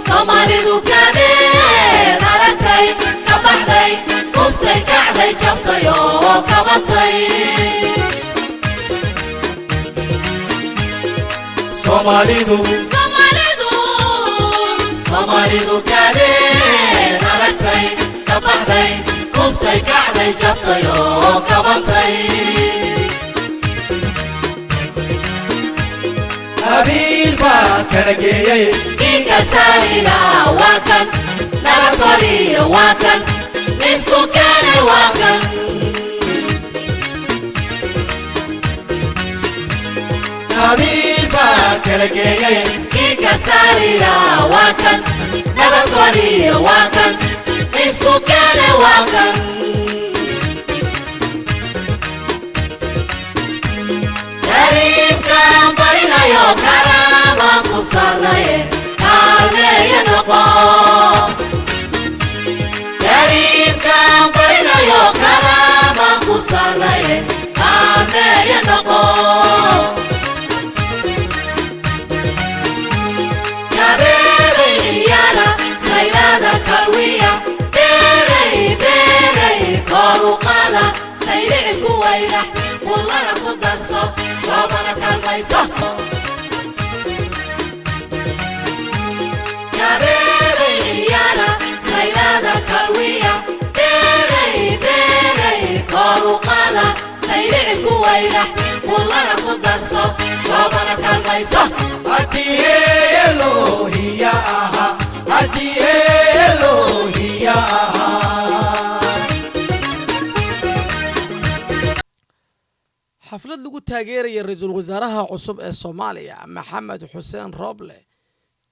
Somalidu kadee daratay ka baxday kuftay kacday jabtay oo kabatay Somalidu kadee daratay ka baxday kuftay kacday jabtay oo kabatay Habil ba kalageeyay kinka sarila wakan nabadgori wakan isku keenay wakan Habil ba kalageeyay kinka sarila wakan nabadgori wakan isku keenay wakan Karimkan barinayo karama kusarnaye karmeya noqo Karimkan barinayo karama kusarnaye karmeya noqo Kabebe iyana saylada kalwiya berey koruqada saylici kuwayna kullana ku darso shoobana kalmayso Kabebe iyana saylada kalwiya berey koruqada saylici kuwayna kullana ku darso shoobana kalmayso Hadiye Elohiya aha Hadiye Elohiya aha xaflad lagu taageeraya ra'iisul wasaaraha cusub ee Soomaaliya Maxamed Xuseen Roble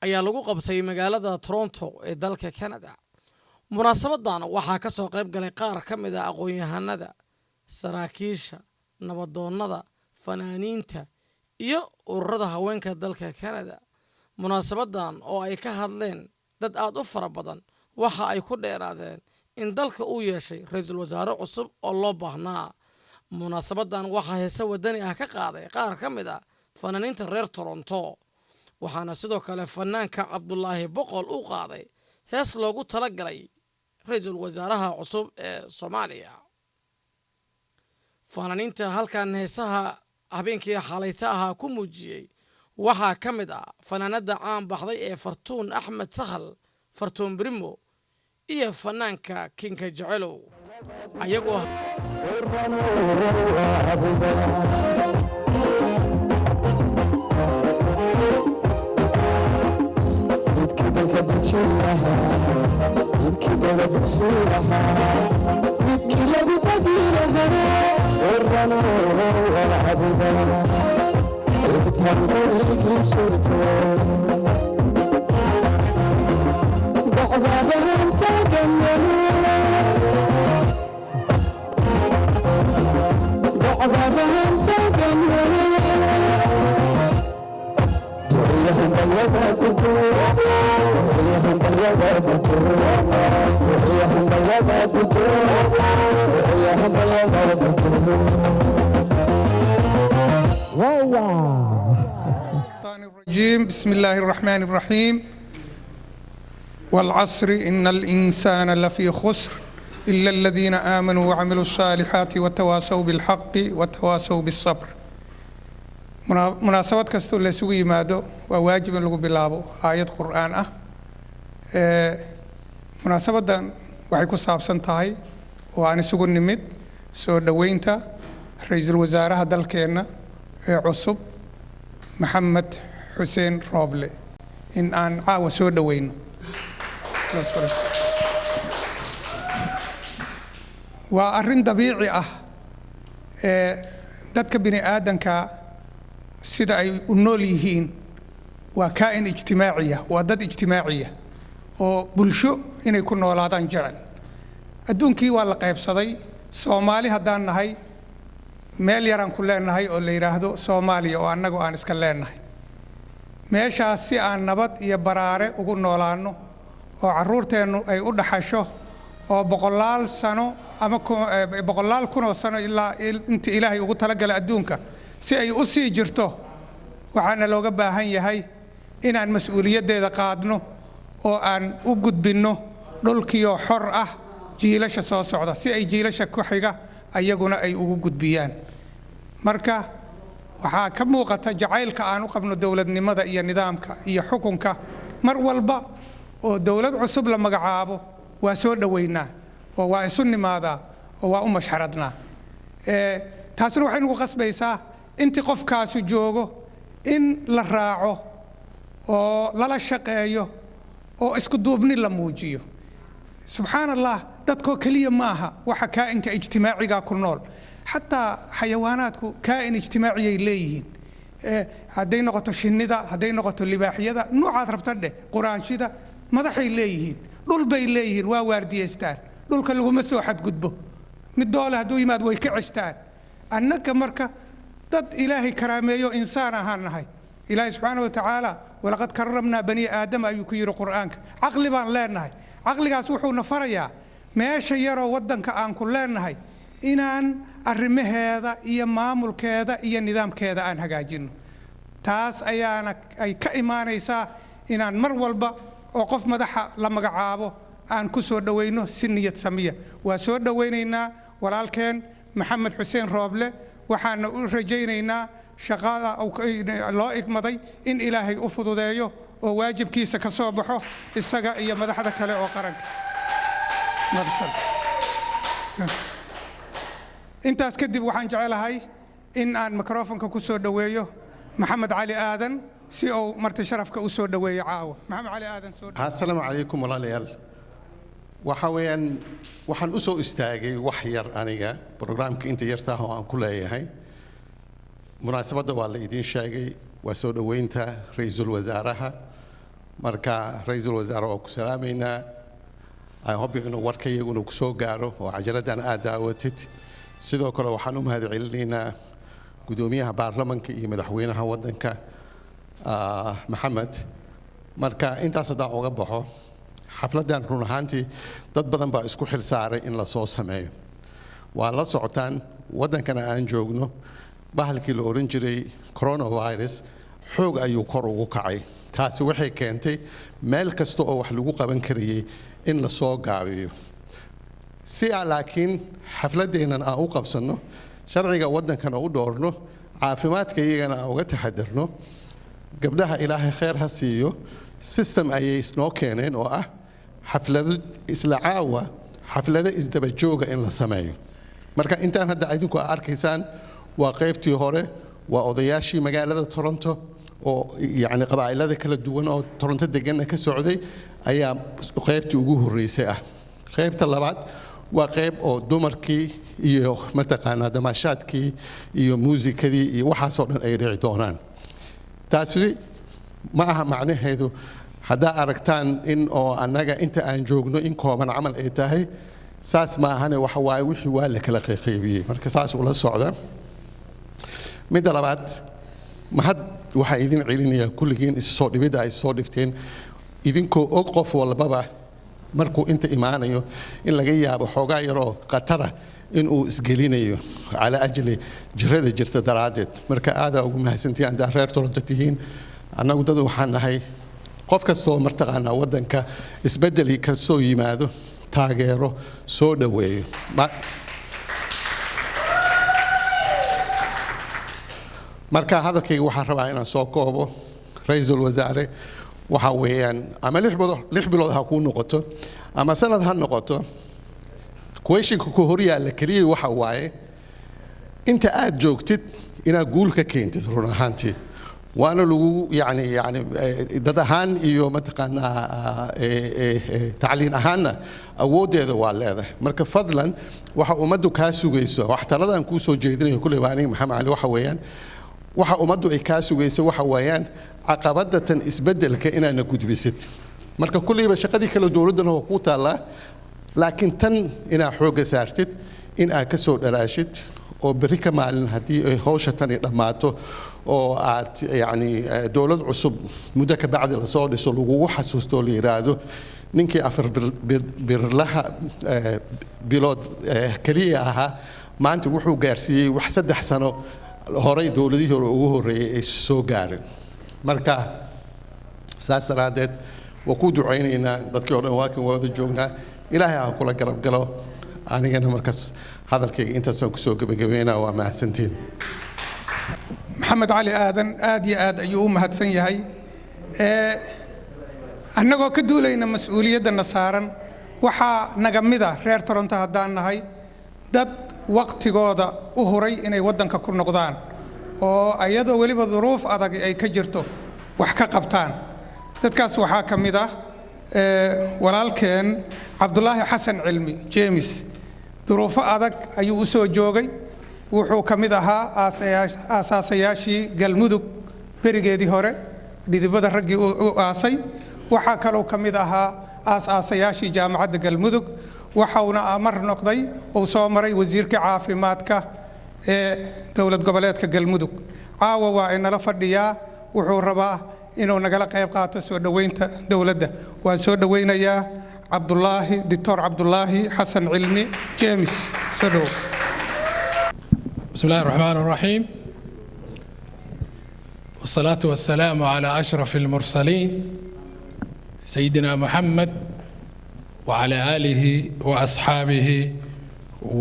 ayaa lagu qabtay magaalada Toronto ee dalka Canada munaasabadan waxaa ka soo qayb galay qaar ka mid ah aqoon-yahanada saraakiisha nabadoonnada fanaaniinta iyo ururada haweenka dalka Canada munaasabadan oo ay ka hadleen dad aad u fara badan waxa ay ku dheeraadeen in dalka uu yeeshay ra'iisul wasaare cusub oo loo baahnaa munaasabadan waxaa heesa wadani ah ka qaaday qaar ka mid ah fanaaniinta reer Toronto waxaana sidoo kale fanaanka Cabdullaahi Boqol u qaaday hees loogu talagalay ra'iisul wasaaraha cusub ee Soomaaliya fanaaniinta halkan heesaha habeenkii xalayta ahaa ku muujiyay waxaa ka mid ah fanaanada caan baxday ee Fartuun Axmed Sahal Fartuun Brimo iyo fanaanka Kinka Jecelow ayagoo بسم الله الرحمن الرحيم والعصر إن الإنسان لفي خسر إلا الذين آمنوا وعملوا الصالحات وتواصوا بالحق وتواصوا بالصبر مناسبات كستو لسوي مادو وواجب لغو بلابو آيات قرآن مناسبات دان وحيكو صابسان تاهي وعني سوغو نمد سو دوينتا رئيس الوزراء دالكينا عصب محمد حسين روبلي إن أن عاو سو دوينو وأرين طبيعي dadka bini aadanka sida ay u nool yihiin waa kaa'in ijtimaaciya waa dad ijtimaaciya oo bulsho inay ku noolaadaan jecel adduunkii waa la qaybsaday Soomaali haddaan nahay meel yaraan ku leenahay oo la yiraahdo Soomaaliya oo annagu aan iska leenahay meeshaas si aan nabad iyo baraare ugu noolaano oo caruurteenu ay u dhaxasho oo boqolaal sano ama boqolaal kun oo sano ilaa inta Ilaahay ugu tala galay adduunka si ay u sii jirto waxaana looga baahan yahay inaan mas'uuliyaddeeda qaadno oo aan u gudbinno dhulkiioo xor ah jiilasha soo socda si ay jiilasha ku xiga ayaguna ay ugu gudbiyaan. marka waxaa ka muuqata jacaylka aan u qabno dowladnimada iyo nidaamka iyo xukunka mar walba oo dowlad cusub la magacaabo waa soo dhaweynaa oo waa isu nimaadaa oo waa u mashxaradnaa. taasina waxay nagu qasbaysaa intii qofkaasu joogo in la raaco oo lala shaqeeyo oo isku duubni la muujiyo. subxaan allah, dadkoo keliya ma aha waxa kaa'inka ijtimaaciga ku nool, xataa xayawaanaadku kaa'in ijtimaaciyay leeyihiin. hadday noqoto shinnida, hadday noqoto libaaxyada, noocaad rabta dheh, quraanshida, madaxay leeyihiin, dhul bay leeyihiin, waa waardiyeystaan, dhulka laguma soo xadgudbo. mid doole hadduu yimaad way ka ceshtaan. annaka marka dad ilaahay karaameeyo insaan ahaan nahay. ilaahay subxaana wa tacaala walaqad karramnaa bani aadama ayuu ku yidhi qur'aanka. caqli baan leenahay. caqligaas wuxuuna farayaa meesha yaroo waddanka aan ku leenahay inaan arrimaheeda iyo maamulkeeda iyo nidaamkeeda aan hagaajinno. taas ayaana ay ka imaanaysaa inaan mar walba oo qof madaxa la magacaabo aan ku soo dhaweyno si niyad samiya. waa soo dhaweynaynaa walaalkeen maxamed xuseen rooble, waxaana u rajaynaynaa shaqada loo igmaday in ilaahay u fududeeyo oo waajibkiisa ka soo baxo isaga iyo madaxda kale oo qaranka. intaas kadib waxaan jecelahay in aan mikrofonka ku soo dhaweeyo maxamed cali aadan si uu marti sharafka u soo dhaweeyo caawa. maxamed cali aadan soo dhaweeyo. assalaamu calaykum walaalayaal. waxa weeyaan waxaan u soo istaagay wax yar aniga barnaamijka inta yartaa oo aan ku leeyahay. munaasabadda waa la idin sheegay, waa soo dhaweynta ra'iisul wasaaraha. marka ra'iisul wasaare waa ku salaamaynaa. I hope inuu warkayaguna ku soo gaaro oo cajaladdan aad daawatid. sidoo kale waxaan u mahadcelinaynaa gudoomiyaha baarlamaanka iyo madaxweynaha waddanka maxamed. marka intaas haddaan uga baxo, xafladdan run ahaantii dad badan baa isku xil saaray in la soo sameeyo. waa la socotaan waddankana aan joogno bahalkii la oran jiray coronavirus xoog ayuu kor ugu kacay. taasi waxay keentay meel kasta oo wax lagu qaban karayay in la soo gaabiyo. si laakiin xafladeennan aan u qabsanno, sharciga waddankana u dhoorno, caafimaadka iyagana aan uga taxadarno, gabdhaha ilaahay khayr ha siiyo, system ayay isnoo keeneen oo ah xaflado isla caawa, xaflado isdaba jooga in la sameeyo. marka intaan hadda idinku arkaysaan waa qaybtii hore, waa odayaashii magaalada Toronto oo yani qabaa'ilada kala duwan oo Toronto degan ka socday ayaa qaybtii ugu horeysay ah. qaybta labaad waa qayb oo dumarkii iyo mataqaanaa damaashaadkii iyo muusikadii iyo waxaasoo dhan ay dhici doonaan. taasi ma aha macnaheedu haddaa aragtaan in oo annaga inta aan joogno in kooban camal ay tahay, saas ma ahane waxa waaye wixii waa la kala qaybiyey. marka saas ula socda. midda labaad, mahad waxaa idin celinayaa kulligiin isoo dhibidda ay soo dhibteen, idinkoo og qof walbaba markuu inta imaanayo in laga yaabo xoogaa yaroo qatara inuu isgelinayo cala ajli jirada jirta daraaddeed. marka aadaa ugu mahadsantihiin haddaa reer Toronto tihiin. annagu dad waxaan nahay qof kastoo martaqaanaa waddanka isbeddeli kastoo yimaado taageero soo dhaweeyo. marka hadalkayga waxaan rabaa inaan soo koobo. ra'iisul wasaare waxa weeyaan ama 6 bilood ha ku noqoto ama sanad ha noqoto, questionka ku hor yaalla kaliya waxa waaye inta aad joogtid inaad guul ka keentid run ahaantii. waana lagu yani dad ahaan iyo mataqaanaa tacliin ahaanna awooddeeda waa leedahay. marka fadlan waxa ummaddu kaa sugayso, wax taladan kuu soo jeedinayo kuley waa aniga maxamed cali, waxa weeyaan waxa ummaddu ay kaa sugayso waxa weeyaan caqabadatan isbeddelka inaadna gudbisid. marka kulleyba shaqadii kale dowladdana waa kuu taallaa, laakiin tan inaad xoogga saartid in aad ka soo dhalaashid oo berri ka maalin haddii ay hawsha tani dhammaato oo aad yani dowlad cusub muddo ka bacdi la soo dhiso lagugu xasuusto la yiraahdo ninkii 4 bilood kaliya ahaa maanta wuxuu gaarsiiyey wax 3 sano horay dowladihii hore ugu horreeyay ay soo gaarin marka saas daraadeed waa ku ducaynaynaa dadkii oo dhan waa kan wada joognaa ilaahay ha kula garab galo anigana markaas hadalkayga intaasaan kusoo gabagabeynaa waa mahadsantiin maxamed cali aadan aad iyo aad ayuu u mahadsan yahay annagoo ka duulayna mas-uuliyadana saaran waxaa naga mida reer Toronto haddaan nahay dad waqtigooda u huray inay waddanka ku noqdaan oo ayadoo weliba duruuf adag ay ka jirto wax ka qabtaan dadkaas waxaa ka mid ah walaalkeen cabdulaahi xasan cilmi James duruufo adag ayuu u soo joogay wuxuu ka mid ahaa aasaasayaashii galmudug berigeedii hore dhidibada raggii u aasay waxaa kaloo ka mid ahaa aasaasayaashii jaamacadda galmudug waxauna amar noqday uu soo maray wasiirka caafimaadka ee dowlad goboleedka galmudug caawa waa inala fadhiyaa wuxuu rabaa inuu nagala qayb qaato soo dhaweynta dowladda waan soo dhaweynayaa cabdulaahi dictor cabdulaahi xasan cilmi James soo dhaw بسم الله الرحمن الرحيم والصلاة والسلام على أشرف المرسلين سيدنا محمد وعلى آله وأصحابه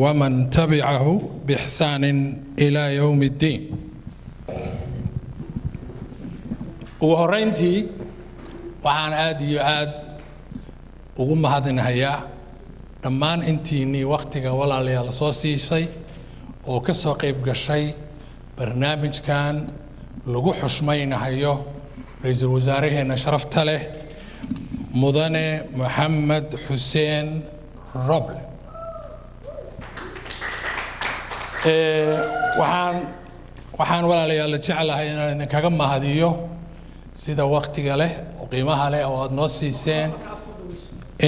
ومن تبعه بإحسان إلى يوم الدين وهرينتي وعن آدي آد وقم هذا النهاية دمان انتيني وقتك ولا لي الصوصي شيء oo ka soo qayb gashay barnaamijkan lagu xushmaynayo ra'iisul wasaaraheena sharafta leh mudane Maxamed Xuseen Roble waxaan walaalayaal jecelahay inaan kaga mahadiyo sida waqtiga leh oo qiimaha leh oo aad noo siiseen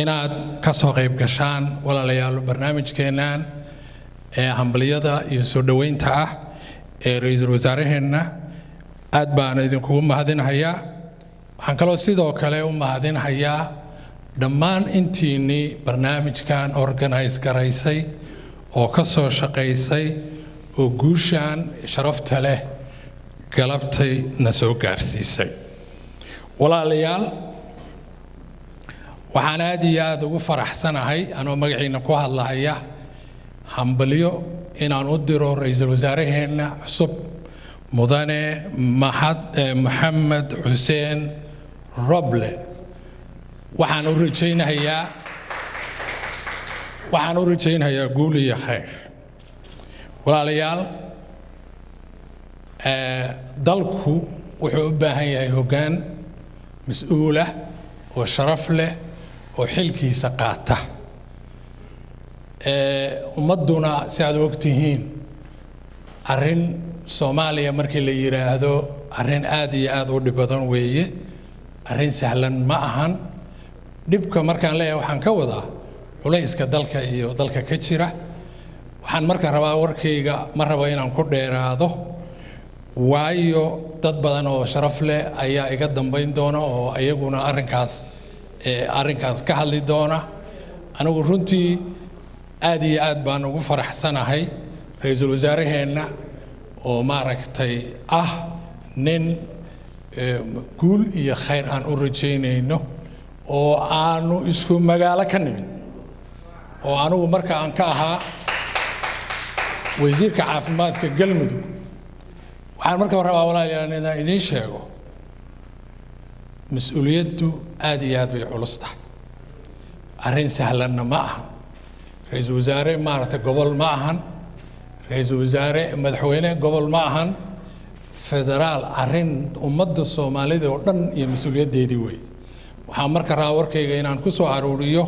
inaad ka soo qayb gashaan walaalayaal barnaamijkeenan hambaliyada iyo soo dhaweynta ah ee ra'iisul wasaaraheena aad baan idinku mahadinayaa waxaan kaloo sidoo kale u mahadinayaa dhammaan intiinii barnaamijkan organize garaysay oo ka soo shaqaysay oo guushan sharafta leh galabtay na soo gaarsiisay walaalayaal waxaan aad iyo aad ugu faraxsanahay anoo magaciina ku hadlahaya hambalyo inaan u diro ra'iisul wasaaraheena cusub mudane Maxamed Xuseen Roble waxaan u rajaynayaa guul iyo khayr walaalayaal dalku wuxuu u baahan yahay hoggaan mas'uul ah oo sharaf leh oo xilkiisa qaata ummaduna si aad ogtihiin arrin Soomaaliya markii la yiraahdo arrin aad iyo aad u dhib badan weeye arrin sahlan ma ahan dhibka markaan leeyahay waxaan ka wadaa culayska dalka iyo dalka ka jira waxaan marka rabaa warkayga ma rabo inaan ku dheeraado waayo dad badan oo sharaf leh ayaa iga dambeyn doona oo ayaguna arrinkaas ka hadli doona anigu runtii aad iyo aad baan ugu faraxsanahay ra'iisul wasaaraheena oo maaragtay nin guul iyo khayr aan u rajaynayno oo aanu isku magaalo ka nimid oo anigu marka aan ka ahaa wasiirka caafimaadka galmudug waxaan marka rabaa walaalayaal inaan idiin sheego mas'uuliyaddu aad iyo aad bay culus tahay arrin sahlanna ma aha ra'iisul wasaare maaragtay gobol ma ahan ra'iisul wasaare madaxweyne gobol ma ahan federaal arrin ummadda Soomaalida oo dhan iyo mas'uuliyaddeedii way waxaan marka rabaa warkayga inaan ku soo aruuriyo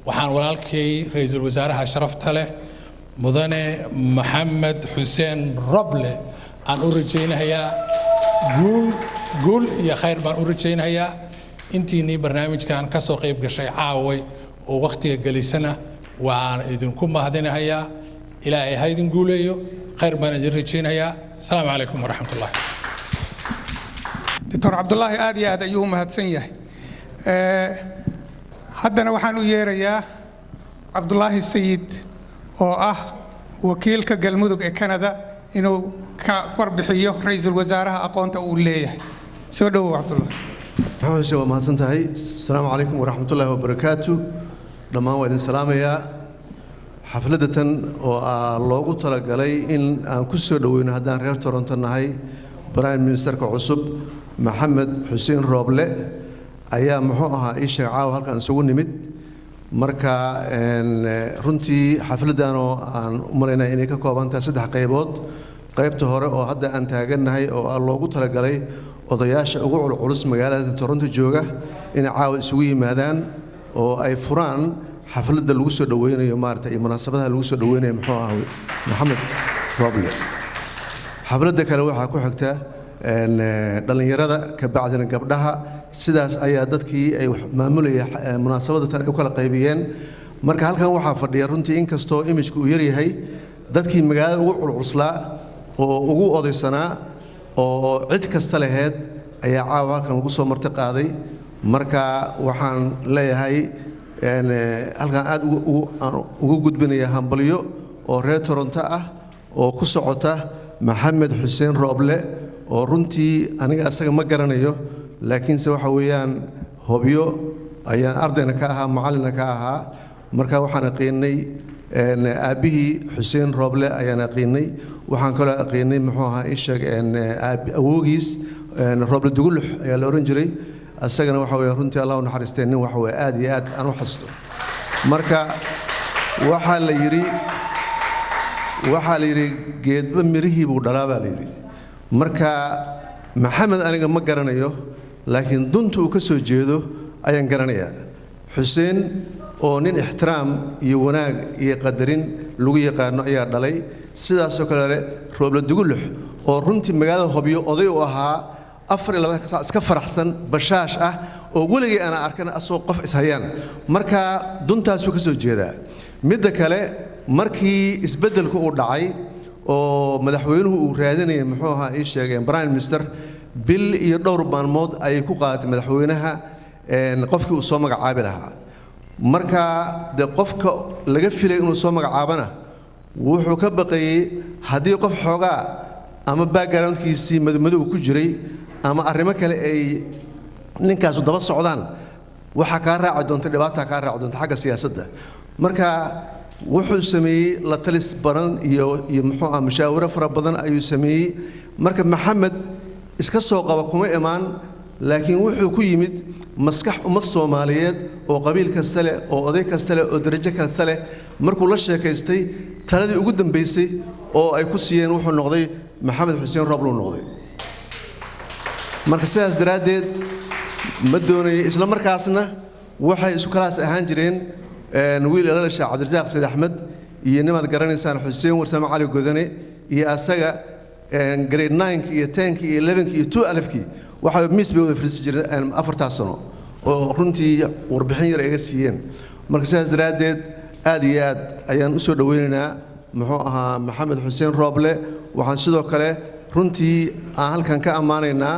waxaan walaalkay ra'iisul wasaaraha sharafta leh mudane Maxamed Xuseen Roble aan u rajaynayaa guul iyo khayr baan u rajaynayaa intiinii barnaamijkan ka soo qayb gashay caaway oo waqtiga galisana waan idinku mahadinayaa ilaahay ha idin guuleeyo khayr baan idin rajaynayaa السلام عليكم ورحمة الله. دكتور عبد الله آدي هذا يوم هاتسنيه. حدنا وحنو يا عبد الله السيد وكيل كجلمودك كندا inuu ka warbixiyo ra'iisul wasaaraha aqoonta uu leeyahay soo dhawow Cabdullaah maxaa waa mahadsan tahay assalaamu calaykum waraxmatullaahi wabarakaatu dhammaan waa idin salaamayaa xafladatan oo loogu talagalay in aan ku soo dhaweyno haddaan reer Toronto nahay Prime Ministerka cusub Maxamed Xuseen Rooble ayaa muxuu ahaa isha caaw halkan isugu nimid marka runtii xafladan oo aan u maleynaa inay ka kooban tahay 3 qaybood qaybta hore oo hadda aan taaganahay oo loogu talagalay odayaasha ugu culculus magaalada Toronto jooga in caaw isugu yimaadaan oo ay furaan xafladda lagu soo dhaweynayo maartay munaasabadaha lagu soo dhaweynayo muxuu ahaa Maxamed Rooble xafladda kale waxa ku xigta dhalinyarada ka bacdina gabdhaha sidaas ayaa dadkii ay maamulayay munaasabada tan ay kala qaybiyeen marka halkan waxa fadhiya runtii inkastoo image-ku uu yar yahay dadkii magaalada ugu culcuslaa oo ugu odaysanaa oo cid kasta lahayd ayaa caawa halkan lagu soo marti qaaday marka waxaan leeyahay halkan aad ugu gudbinaya hambalyo oo reer Toronto ah oo ku socota Maxamed Xuseen Rooble oo runtii aniga asaga ma garanayo laakiinse waxa weeyaan hobyo ayaan ardayna ka ahaa macallina ka ahaa marka waxaan aqeenay aabihii Xuseen Rooble ayaan aqeenay waxaan kale aqeenay muxuu ahaa isha awoogiis Rooble Dugulux ayaa la oran jiray asagana waxa weeyaan runtii Allah u naxariistay nin waxa weey aad iyo aad aan u xasto marka waxa la yiri geedba mirihii buu dhalaa baa la yiri marka Maxamed aniga ma garanayo laakiin dunta uu ka soo jeedo ayaan garanayaa Xuseen oo nin ixtiraam iyo wanaag iyo qadarin lagu yaqaano ayaa dhalay sidaas oo kale Rooble Dugulux oo runtii magaalada Hobyo oday u ahaa 24 saac iska faraxsan bashaash ah oo waligii ana arkan asoo qof is hayaan marka duntaas uu ka soo jeedaa midda kale markii isbedelku uu dhacay oo madaxweynuhu uu raadinayay muxuu ahaa ii sheegeen Prime Minister bil iyo dhowr maalmood ay ku qaadatay madaxweynaha qofkii uu soo magacaabi lahaa marka de qofka laga filay inuu soo magacaabana wuxuu ka baqayay haddii qof xoogaa ama backgroundkiisii madow ku jiray ama arrimo kale ay ninkaas daba socdaan waxa ka raaci doonta dhibaato ka raaci doonta xagga siyaasadda marka wuxuu sameeyay la talis baran iyo muxuu ah mushaawaro fara badan ayuu sameeyay marka Maxamed iska soo qaba kuma imaan laakiin wuxuu ku yimid maskax ummad Soomaaliyeed oo qabiil kasta leh oo oday kasta leh oo darajo kasta leh markuu la sheekaystay taladii ugu dambeysay oo ay ku siiyeen wuxuu noqday Maxamed Xuseen Rooble uu noqday marka sidaas daraadeed ma doonay isla markaasna waxay isku kalaas ahaan jireen wiil la dhashay Cabdirasaaq Said Axmed iyo nimaad garanaysaan Xuseen Warsame Cali Godane iyo asaga grade 9 iyo 10 iyo 11 iyo 2 alifkii waxa miis bay wada fariisi jireen 4 sano oo runtii warbixin yar iga siiyeen marka sidaas daraadeed aad iyo aad ayaan u soo dhaweynaynaa muxuu ahaa Maxamed Xuseen Rooble waxaan sidoo kale runtii aan halkan ka amaanaynaa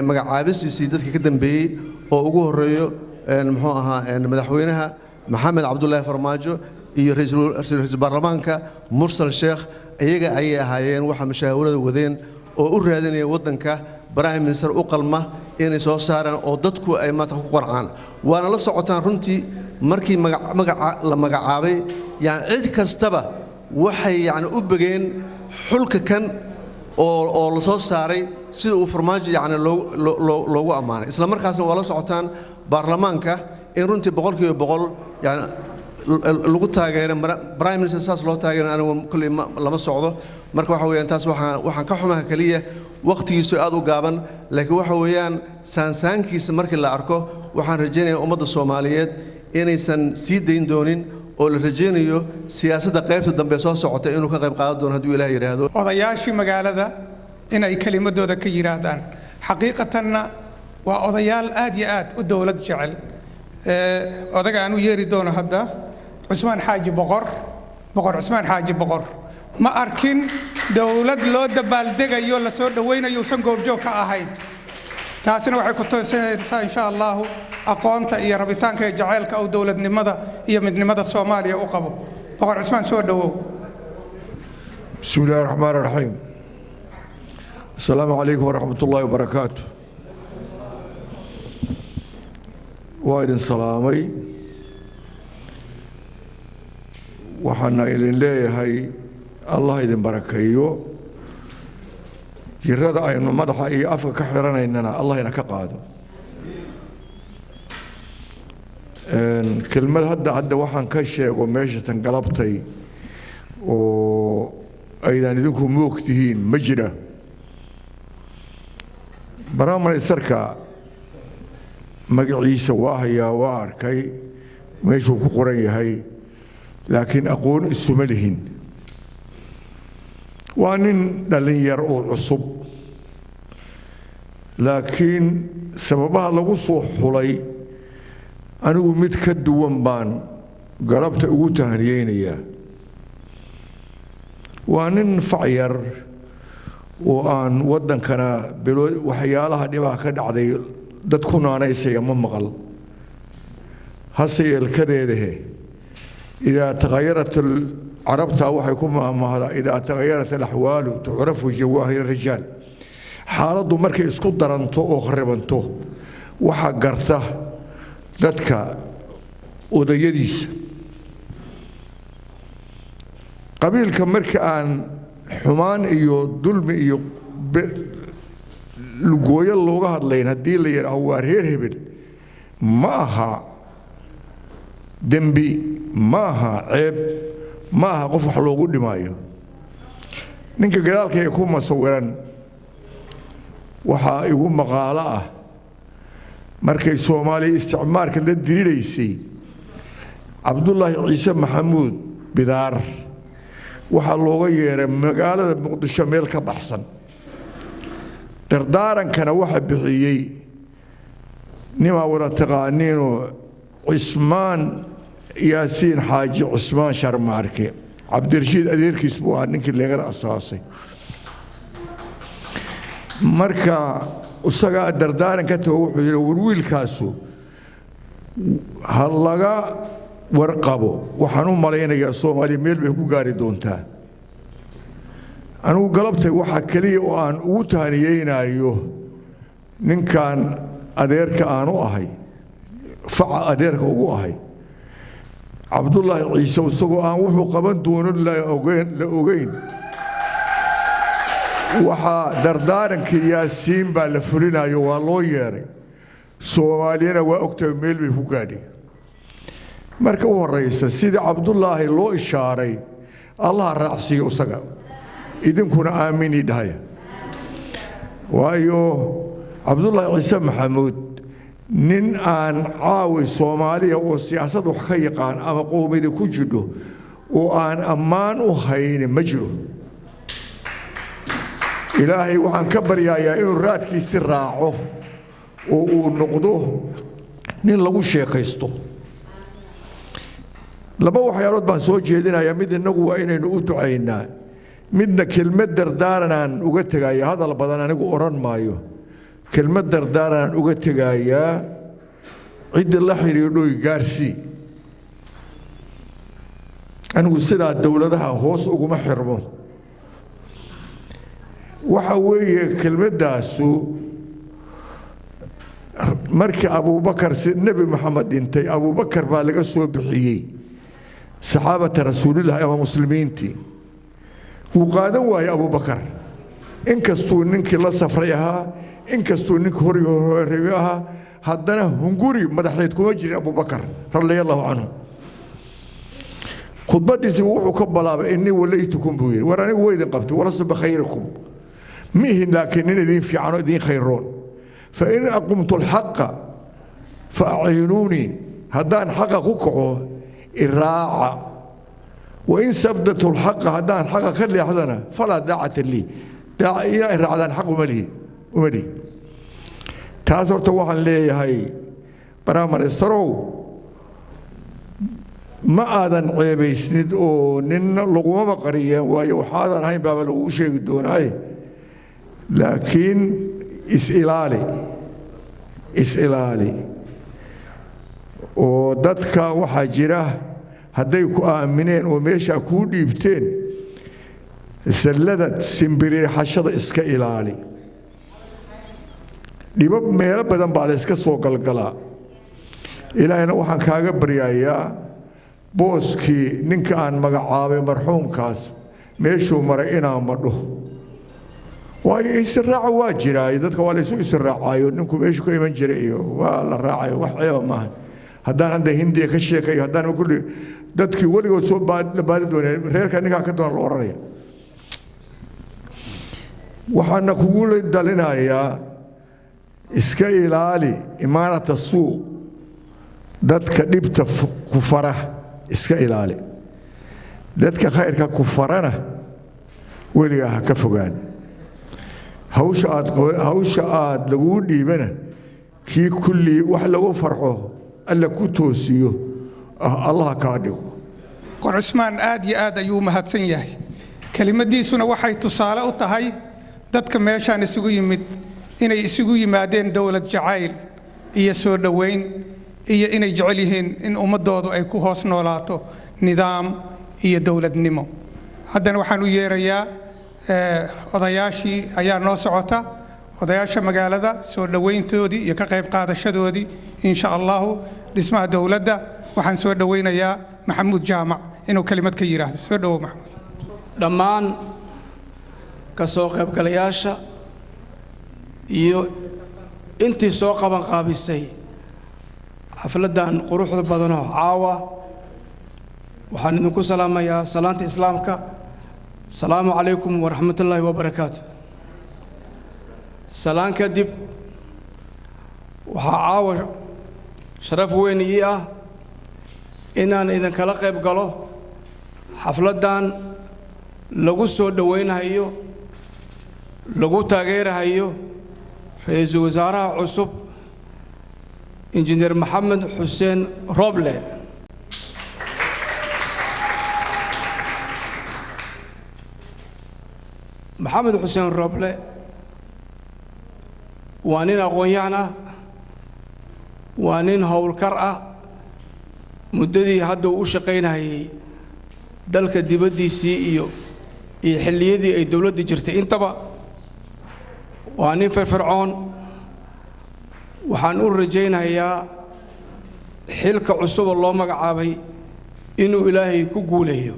magacaabistiisii dadka ka dambeeyay oo ugu horeeyo muxuu ahaa madaxweynaha Maxamed Cabdullaahi Farmaajo iyo ra'iisul baarlamaanka Mursal Sheekh ayaga ay ahaayeen waxa mushaawirada wadeen oo u raadinaya wadanka Prime Minister u qalma inay soo saaraan oo dadku ay maanta ku qarcaan waana la socotaan runtii markii la magacaabay yani cid kastaba waxay yani u bageen xulka kan oo la soo saaray sida uu Farmaajo yani loogu amaanay isla markaasna waa la socotaan baarlamaanka in runtii 100% yani lagu taageeray Prime Minister saas loo taageeray anigu kulli lama socdo marka waxa weeyaan taas waxaan ka xumaha kaliya waqtigiisu aad u gaaban laakiin waxa weeyaan saansaankiisa markii la arko waxaan rajaynayaa ummadda Soomaaliyeed inaysan sii dayn doonin oo la rajaynayo siyaasadda qaybta dambe soo socota inuu ka qayb qaadan doono haddii Ilaahay yiraahdo odayaashii magaalada in ay kalimadooda ka yiraahdaan xaqiiqatanna waa odayaal aad iyo aad u dawlad jecel odaga aanu yeeri doono hadda Cusmaan Xaaji Boqor Cusmaan Xaaji Boqor ma arkin dawlad loo dabaaldegayo la soo dhaweynayo san goobjoog ka ahayn taasina waxay ku toosinaysaa insha Allah aqoonta iyo rabitaanka iyo jacaylka oo dawladnimada iyo midnimada Soomaaliya u qabo Boqor Cusmaan soo dhawow بسم الله الرحمن الرحيم. السلام عليكم ورحمة الله وبركاته. وإذن سلامي وحنا إلين ليه هاي الله إذن بركيو يرد أينو مدح أي أفك حرنا إننا الله ينك قادو كلمة هدا وحن كشيء وماشي تنقلبتي وأيضا إذنكم موكتهين مجرى برامج السركة مقعيسة واهيا واركي ماشي كقرية هاي لكن أقول السملهن وأن دلين يرؤوا عصب لكن سببها لغو صوح حلي أنا متكد وانبان قربت أقوتها هنيينيا وأن فعير وأن ودن كان بلو وحيالها دبا كدعدي دتكون أنا يسيا ممغل هسي الكذا إذا تغيرت عربتها وحيكون هذا إذا تغيرت الأحوال تعرف جواهر الرجال حالته مركي اسكو درنتو أو خربنتو وحقرته دتك وديديس قبيل كمركي أن حمان إيو ظلم إيو لقويا اللغة هادلين هدي اللي يرهو رير هبل معها دنبي معها عيب معها قفح لوغو دمايو نينك قدالك يكون مصورا وحا يكون مقالة مركي سومالي استعمارك للدري ليسي عبد الله عيسى محمود بدار وحا لوغو يرى مقالة مقدشة ميلك بحسن دردارا كان واحد بحيي نما ورا تقانينو عثمان ياسين حاجي عثمان شرماركي عبد الرشيد أديرك اسبوع نك اللي غير أساسي مركا وسقى دردارا كتو ورويل كاسو هاللغا ورقبو وحنو مالينا يا صومالي ميل بيكو قاري دونتا أنا قلبت waxa kaliya oo aan ugu taaniyeynayo ninkan adeerka aan u ahay faca adeerka ugu ahay Abdullah Ciise isagoo aan wuxuu qaban doono la ogeyn waxa dardaaranka Yaasiin baa la fulinayo waa loo yeeray Soomaaliyana waa ogtay meel bay ku gaadhay marka u horeysa sida Abdullah loo ishaaray Allah raacsiyo isaga idinkuna aamini dhaya waayo Abdullah Ciise Maxamuud nin aan caawi Soomaaliya oo siyaasad wax ka yaqaan ama qoomiyada ku jidho oo aan ammaan u hayn ma jiro Ilaahay waxaan ka baryayaa inuu raadkiisa raaco oo uu noqdo nin lagu sheekaysto laba waxyaalood baan soo jeedinayaa mid inagu waa inaynu u ducaynaa midna kelmad dardaaran uga tagaya hadal badan anigu oran maayo kelmad dardaaran uga tagaya cid la xiriiro gaarsi anigu sida dawladaha hoos ugu ma xirmo waxa weeye kelmadaasu markii Abu Bakar Nabi Muhammad dhintay Abu Bakar baa laga soo bixiyay saxaabada rasuulillah ama muslimiintii وقادم ويا أبو بكر إن كستو نك لا سفريها إن كستو نك هريها هدنا هنغوري مدحيتكم أجري أبو بكر رضي الله عنه خطبتي سووا كبلا إني وليتكم بوير وراني ويد قبت ولست بخيركم مهن لكنني دين في عنو دين خيرون فإن أقمت الحق فأعينوني هدان حق قوقعه الراعة وإن سبدت الحق هدان حق كل حدنا فلا داعة لي داعية الرعدان حق وملي تاسر توحن لي هاي برامر السرو ما آذن عيبي سند أو نن لغوة بقرية ويوحاذن هاي باب الوشي دون هاي لكن إسئلالي وددك وحاجره hadday ku aamineen oo meesha ku dhiibteen sallada simbiriirxashada iska ilaali dhibab meelo badan baa la iska soo galgalaa ilaahayna waxaan kaaga baryayaa booskii ninka aan magacaabay marxuumkaas meeshuu maray inaan madho waayo israaca waa jiraa dadka waa la isu israacayo ninku meeshuu ka iman jiray iyo waa la raacayo wax ceeba maaha haddaan hadda hindiya ka sheekayo haddaan kulli dadkii weligood soo baadi dooneen reerka ninkaa ka doona la odhanaya waxaana kugu dalinayaa iska ilaali imaanata suu dadka dhibta ku fara iska ilaali dadka khayrka ku farana weligaa ha ka fogaan hawsha aad laguu dhiibana kii kullii wax lagu farxo alla ku toosiyo allah kaa dhigo qor Cismaan aad iyo aad ayuu mahadsan yahay kelimadiisuna waxay tusaale u tahay dadka meeshaan isugu yimid inay isugu yimaadeen dawlad jacayl iyo soo dhaweyn iyo inay jecel yihiin in ummadoodu ay ku hoos noolaato nidaam iyo dawladnimo haddana waxaan u yeerayaa odayaashii ayaa noo socota odayaasha magaalada soo dhaweyntoodii iyo ka qayb qaadashadoodii insha Allah dhismaha dawladda waxaan soo dhaweynayaa maxamuud jaamac inuu kelimad ka yiraahdo soo dhawo maxamuud dhammaan ka soo qaybgalayaasha iyo intii soo qaban qaabisay xafladan quruxda badan oo caawa waxaan idinku salaamayaa salaanta islaamka salaamu calaykum waraxmatullaahi wabarakaatu salaan kadib waxaa caawa sharaf weyn ii ah inaan idinkala qayb galo xafladan lagu soo dhaweynayo lagu taageerayo ra'iisul wasaaraha cusub injineer maxamed xuseen roble maxamed xuseen roble waa nin aqoon-yahan ah waa nin howlkar ah muddadii hadda uu u shaqaynayay dalka dibaddiisii iyo xilliyadii ay dawladda jirtay intaba waa nin firfircoon waxaan u rajaynayaa xilka cusub oo loo magacaabay inuu ilaahay ku guuleeyo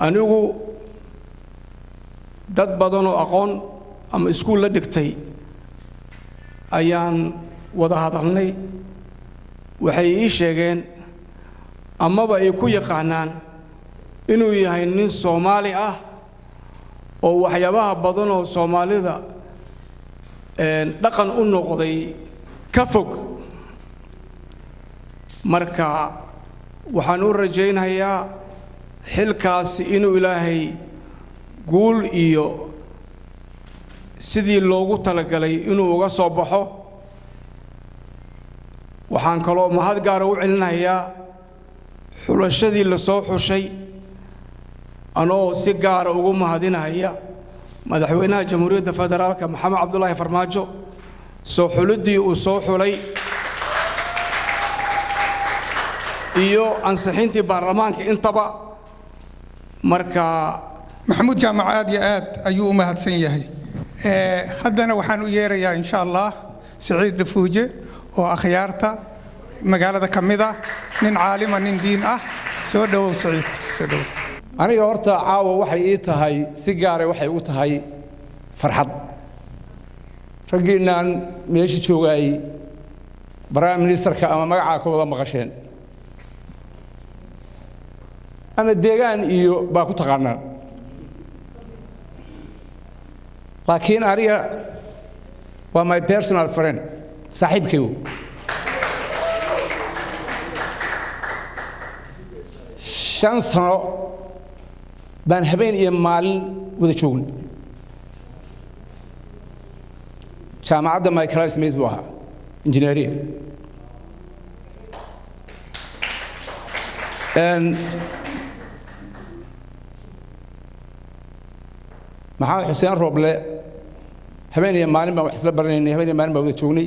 anigu dad badan oo aqoon ama iskuul la dhigtay ayaan wada hadalnay waxay ii sheegeen amaba ay ku yaqaanaan inuu yahay nin Soomaali ah oo waxyaabaha badan oo Soomaalida dhaqan u noqday ka fog marka waxaan u rajaynayaa xilkaasi inuu ilaahay guul iyo sidii loogu talagalay inuu uga soo baxo waxaan kaloo mahad gaar u celinayaa xulashadii la soo xushay anoo si gaar ah ugu mahadinaya madaxweynaha jamhuuriyadda federaalka maxamed cabdullaahi farmaajo soo xulidii uu soo xulay iyo ansixintii baarlamaanka intaba marka maxamuud jaamac aad iyo aad ayuu u mahadsan yahay haddana waxaan u yeerayaa insha Allah Saciid Dafuuje oo akhyaarta magaalada kamida nin caalima nin diin ah soo dhawow Saciid soo dhawow aniga horta caawa waxay ii tahay si gaar ah waxay u tahay farxad ragiinaan meesha joogay prime ministerka ama magaca ka wada maqasheen ana deegaan iyo baa ku taqaanaa laakiin ariga waa my personal friend saaxiibkaygu shan sano baan habeen iyo maalin wada joognay jaamacadda Michael Smith buu ahaa engineering maxamed xuseen roble habeen iyo maalin baan wax isla baranaynay habeen iyo maalin baan wada joognay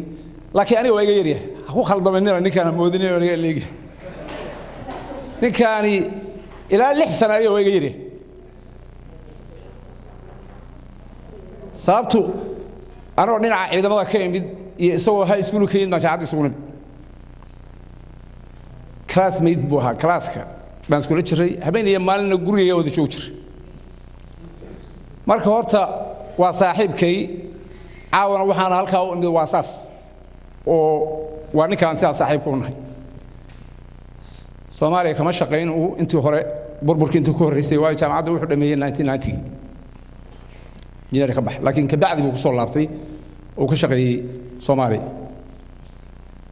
laakiin aniga waa iga yaryahay ha ku khaldamayna ninkaan moodinay oo iga leeyahay ninkaani إلى 6 سنة أيوة يجري صابتو أنا ونينا إذا ما كان يسوي هاي سكول كين ما شاعر يسوون كلاس ميت بوها كلاسك بس كل شيء هبين يمال نجوري يود شوشر مرك هورتا وصاحب كي عاون وحنا هالكا ومن واساس وأنا كان صاحب كونه سوماليا كما شقين وأنتوا هراء بربرك أنتوا كوريستي وايد جامعة وحدة 1990 جينا كبح لكن كبعد بوصل لابسي وكشقي سومالي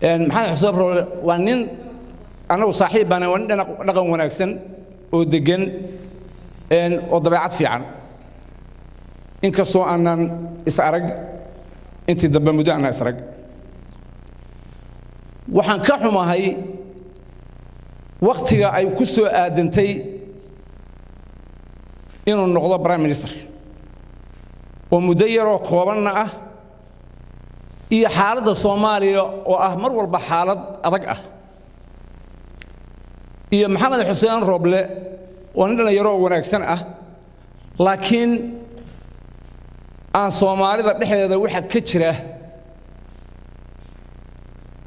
إن محمد حسين وانين أنا وصاحب أنا وأنا نقوم ونكسن ودقن إن وضبعت في عن إن كسو أن إسرق أنت دب مدعنا إسرق وحنكحوا ما هي وقتها أي كسو آدنتي إنه النقطة برايم مينستر ومدير وقوابنا هي حالة الصومالية وأهمر والبحالة أضجع هي محمد حسين روبلة ونحن يروى ونكسن لكن أن صومالي ذا نحن ذا وحد كتيرة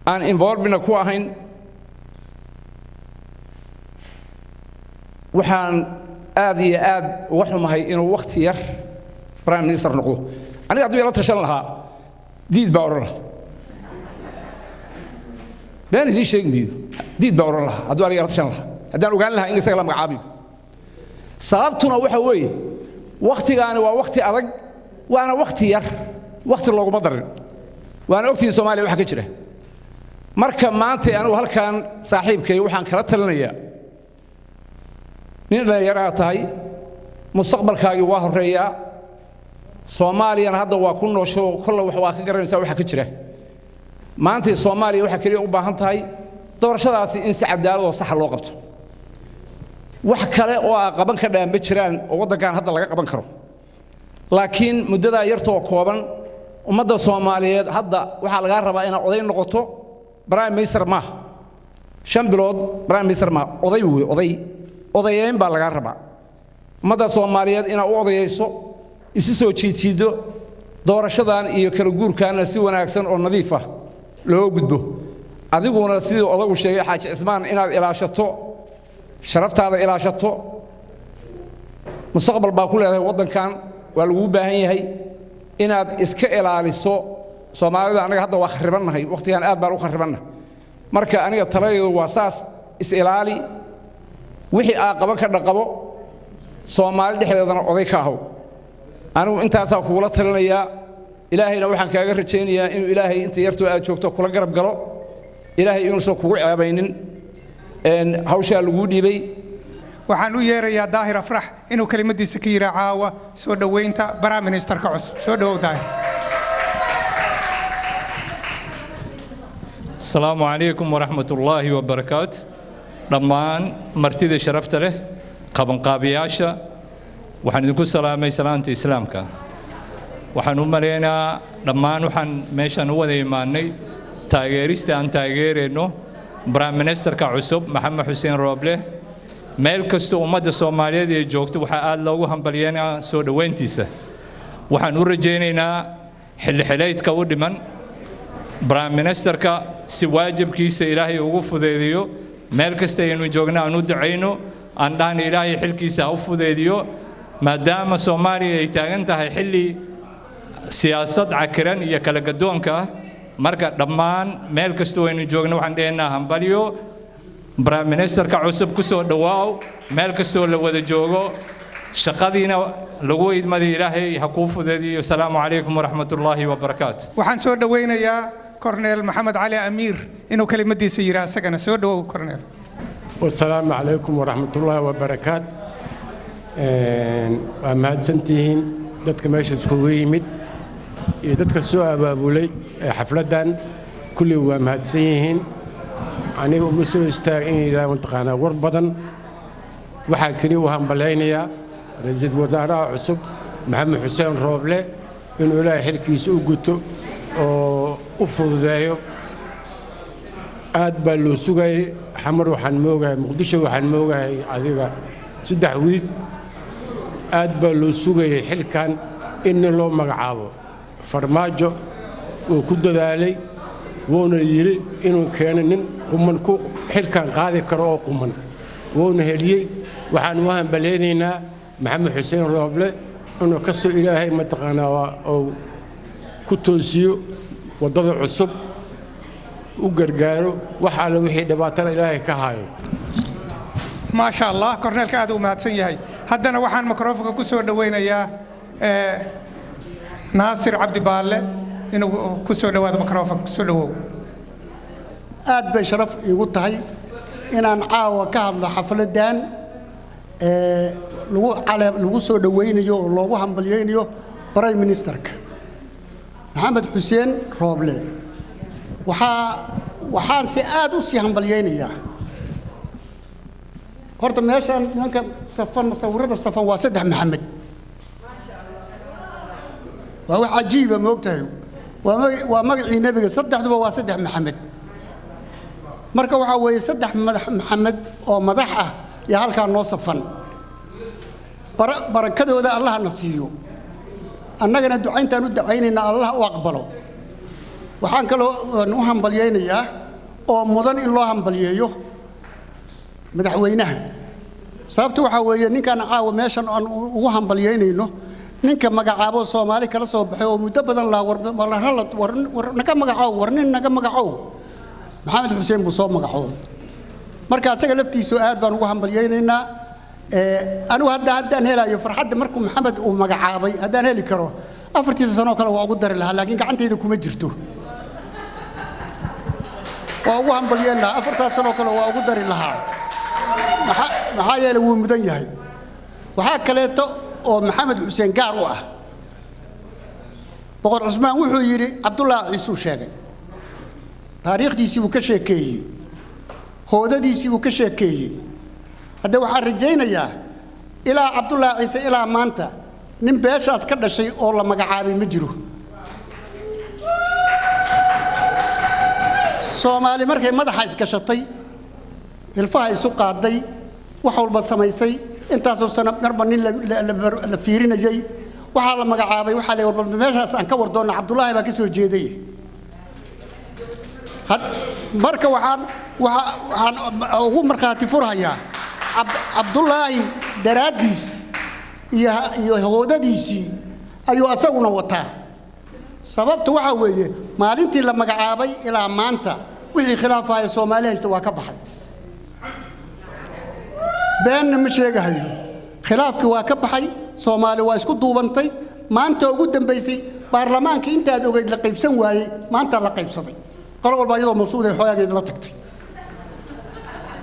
أن إنفول بنا كواهين وحن آد وحنا هاي إنه وقت ير برايم مينستر نقول أنا قاعد يلا تشان لها ديد باورله بين دي شيء ميو ديد باورله هذا يلا تشان لها هذا لو قال لها إني سلام عابد صابتنا وحوي وقتي أنا ووقتي أرق وأنا وقتي ير وقت اللي قمدر وأنا وقتي سومالي وحكي كده مركب ما أنت أنا وهالكان صاحب كي وحن كرت لنا إياه نين يرى تاي مستقبل كاي واه الرياء سومالي أنا هذا وأكون وشو كله وحواك قرن يسوي حكي كده ما أنت سومالي وحكي وباهن تاي دور شذا إنس عدال وصح الله قبته وحكله وقبل كده بتشران ووضع كان هذا اللي قبل كره لكن مدة يرتو قوابا ومدة سومالية هذا وحال غربا أنا أضيع نقطة برايم ميسر ما شن بلود برايم ميسر ما أضيعين بالغربا مدة سومالية أنا أضيع يسوع يسوع تشيدو دور شذان يكرجور كان سوى أكسن أو نظيفة لو جدبه أذيقون سيدو أضيع شيء حاج اسمان إن إلى شطو شرفت هذا إلى شطو مستقبل باكل هذا وضن كان والوبة هي إن إسكائل على السوق سومالي أنا هذا وخربنا هي وقت كان أدبر وخربنا مركا أنا ترى واساس إسرائيلي وحي قبل كذا قبل سومالي ده هذا أضيكه أنا أنت أسألك ولا ترى يا إلهي لو حن كأجر تشيني إنه إلهي أنت يرتو أشوفته كل قرب قلو إلهي ينسوك وعي بينن إن هوشة الوجودي بي waxaan u yeerayaa daahir afrax inuu kelimadiisa ka yira caawa soo dhaweynta bara ministerka cusub soo dhawow daahir السلام عليكم ورحمة الله وبركاته دمان مرتدى شرفت له قبن قابياشا وحن نقول سلامي سلامتي إسلامك وحن أمرينا دمان وحن ميشان هو ديماني تاغيريستي أن تاغيرينو برايم مينستر كعصب محمد حسين روبله meel kasta ummadda Soomaaliyeed ee joogto waxa aad loogu hambalyeynaa soo dhaweyntiisa waxaan u rajaynaynaa xilxeleedka u dhiman Prime Ministerka si waajibkiisa Ilaahay ugu fudeediyo meel kasta aynu joogna aan u duceyno aan dhaan Ilaahay xilkiisa u fudeediyo maadaama Soomaaliya ay taagan tahay xilli siyaasad cakiran iyo kala gadoonka marka dhammaan meel kasta aynu joogna waxaan dheenaa hambalyo Prime Minister ka cusub ku soo dhawaaw meel kastoo la wada joogo shaqadiina lagu idmadi Ilaahay ha ku fudeediyo salaamu calaykum waraxmatullaahi wabarakaatu waxaan soo dhaweynayaa Cornel Maxamed Cali Amiir inuu kelimadiisa yiraahdo asagana soo dhawow Cornel والسلام عليكم ورحمة الله وبركاته ومهد سنتين dadka meesha iskugu yimid iyo dadka soo abaabulay xafladan kulli waa mahadsan yihiin aniga uma soo istaagin ilaa mantaqaana war badan waxa kaliya waxaan baleynayaa ra'iisul wasaaraha cusub maxamed xuseen rooble inuu ilaahay xilkiisa u guto oo u fududeeyo aad baa loo sugay xamar waxaan moogahay muqdisho waxaan moogahay adiga saddex wiil aad baa loo sugayay xilkan in loo magacaabo farmaajo wuu ku dadaalay wuuna yidhi inuu keeno nin quman ku xilkan qaadi karo oo quman wuuna heliyey waxaan u hambalaynaynaa maxamed xuseen rooble inuu ka soo ilaahay mataqaanaa oo ku toosiyo waddada cusub u gargaaro wax alle wixii dhibaatana ilaahay ka haayo ما شاء الله كورنيل كاد ومهاتسن يهي هدنا وحان ميكروفونka ku soo dhaweynayaa ناصر عبد بالله inuu ku soo dhawaado microphone ku soo dhawow aad bay sharaf igu tahay inaan caawa ka hadlo xafladan lagu soo dhaweynayo oo loogu hambalyeeyo prime ministerka maxamed xuseen rooble waxaan si aad u sii hambalyeynayaa horta meeshan ninka safan sawirada safan waa saddex maxamed waa wax cajiib ah moogtahay waa magacii nabiga saddexduba waa saddex maxamed marka waxa weeye saddex maxamed oo madax ah ya halka noo safan barakadooda Allah na siiyo annagana ducayntaan u ducaynayna Allah u aqbalo waxaan kaloo u hambalyeynayaa oo mudan in loo hambalyeeyo madaxweynaha sababtu waxa weeye ninkan caawa meeshan aan ugu hambalyeynayno ninka magacaabo Soomaali kala soo baxay oo muddo badan la naga magacaabo warnin naga magacaabo maxamed xuseen buu soo magacaabo marka asaga laftiisu aad baan ugu hambalyeynaynaa anigu haddaan helayo farxadda markuu maxamed uu magacaabay haddaan heli karo 4 sano kale waa ugu dari lahaa laakiin gacantayda kuma jirto waa ugu hambalyeynaa 4 sano kale waa ugu dari lahaa maxaa yeelay wuu mudan yahay waxaa kaleeto oo maxamed xuseen gaar u ah boqor Cusmaan wuxuu yiri Abdullah Ciisu sheegay taariikhdiisii uu ka sheekeeyay hoodadiisii uu ka sheekeeyay hadda waxaan rajaynayaa ilaa Abdullah Ciise ilaa maanta nin beeshaas ka dhashay oo la magacaabay ma jiro Soomaali markay madaxa isgashatay ilfaha isu qaaday wax walba samaysay intaas oo sana marba nin la fiirinayay waxa la magacaabay waxa la warba meeshaas aan ka wardoona Abdullah baa ka soo jeeday marka waxaan ugu markhaati furhayaa Abdullah daraadiis iyo hoodadiisii ayuu asaguna wataa sababtu waxa weeye maalintii la magacaabay ilaa maanta wixii khilaafaya Soomaaliya haysta waa ka baxay been ma sheegahayo khilaafkii waa ka baxay Soomaali waa isku duubantay maanta ugu dambeysay baarlamaanka intaad ogeyd la qaybsan waayay maanta la qaybsaday qolo walba iyadoo masuud ay xoogageed la tagtay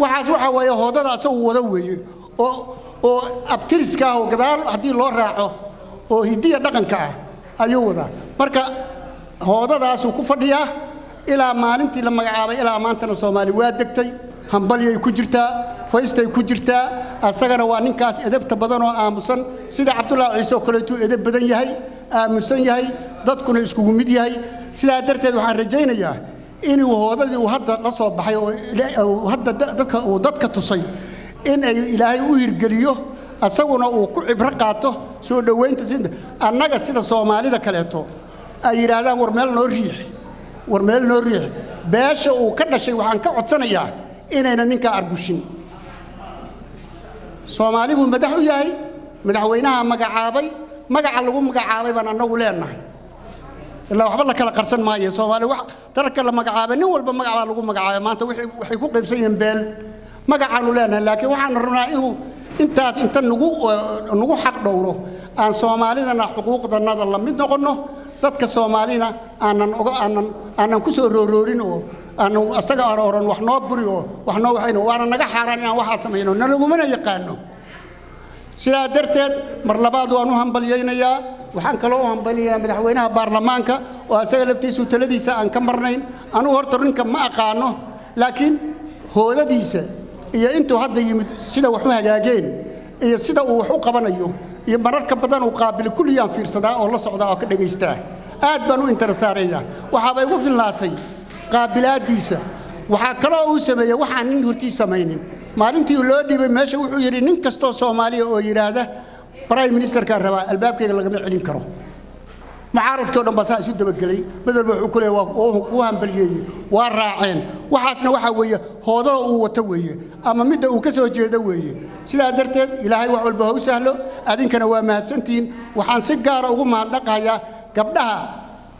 waxaas waxa weeye hoodada asagu wada weeye oo abtiriska oo gadaal hadii loo raaco oo hidiya dhaqanka ah ayuu wada marka hoodadaas uu ku fadhiyaa ilaa maalintii la magacaabay ilaa maantana Soomaali waa degtay hambaliyay ku jirtaa faystay ku jirtaa asagana waa ninkaas edebta badan oo aamusan sida Abdullah Ciise oo kale tuu edeb badan yahay aamusan yahay dadkuna isku mid yahay sida darteed waxaan rajaynayaa inuu hoodadii uu hadda la soo baxay oo hadda dadka tusay in ay Ilaahay u hirgeliyo asaguna uu ku cibro qaato soo dhaweynta sida annaga sida Soomaalida kaleeto ay yiraahdaan war meel noo riix beesha uu ka dhashay waxaan ka codsanayaa inayna ninka arbushin Soomaali buu madax u yahay madaxweynaha magacaabay magaca lagu magacaabay baan anagu leenahay ilaa waxba la kala qarsan maayo Soomaali wax tarka la magacaabay nin walba magaca lagu magacaabay maanta waxay ku qaybsan yihiin beel magacaanu leenahay laakiin waxaan rabnaa inuu intaas inta nagu xaq dhowro aan Soomaalidana xuquuqdanada la mid noqono dadka Soomaalina aanan ku soo rooroorin oo aanu asaga oran wax noo buri oo wax noo waxayna waana naga xaraan aan waxa sameeyno nalagumana yaqaano sidaa darteed mar labaad waan u hambalyeeynayaa waxaan kale oo hambalyeeyaa madaxweynaha baarlamaanka oo asaga laftiisu taladiisa aan ka marnayn anu horta rinka ma aqaano laakiin hoodadiisa iyo intuu hadda yimid sida wax u hagaageen iyo sida uu wax u qabanayo iyo mararka badan uu qaabil kulliyaan fiirsadaa oo la socdaa oo ka dhageystaa aad baan u intersaaraya waxa bay ugu filnaatay qaabilaadiisa waxa kale oo uu sameeyay waxaan nin hortii sameeynin maalintii loo dhibay meesha wuxuu yidhi nin kastoo Soomaaliya oo yiraahda prime ministerka rabaa albaabkayga lagama celin karo معارض كودن بس أسود بقولي بدل بحكولي وهم بالجي وراعين وحاسنا وحويه هذا هو تويه أما متى وكسر جيدا ويه سلا درت إلى هاي وعول بهو سهله أدين كانوا مهات سنتين وحن سجارة وهم عندقها قبلها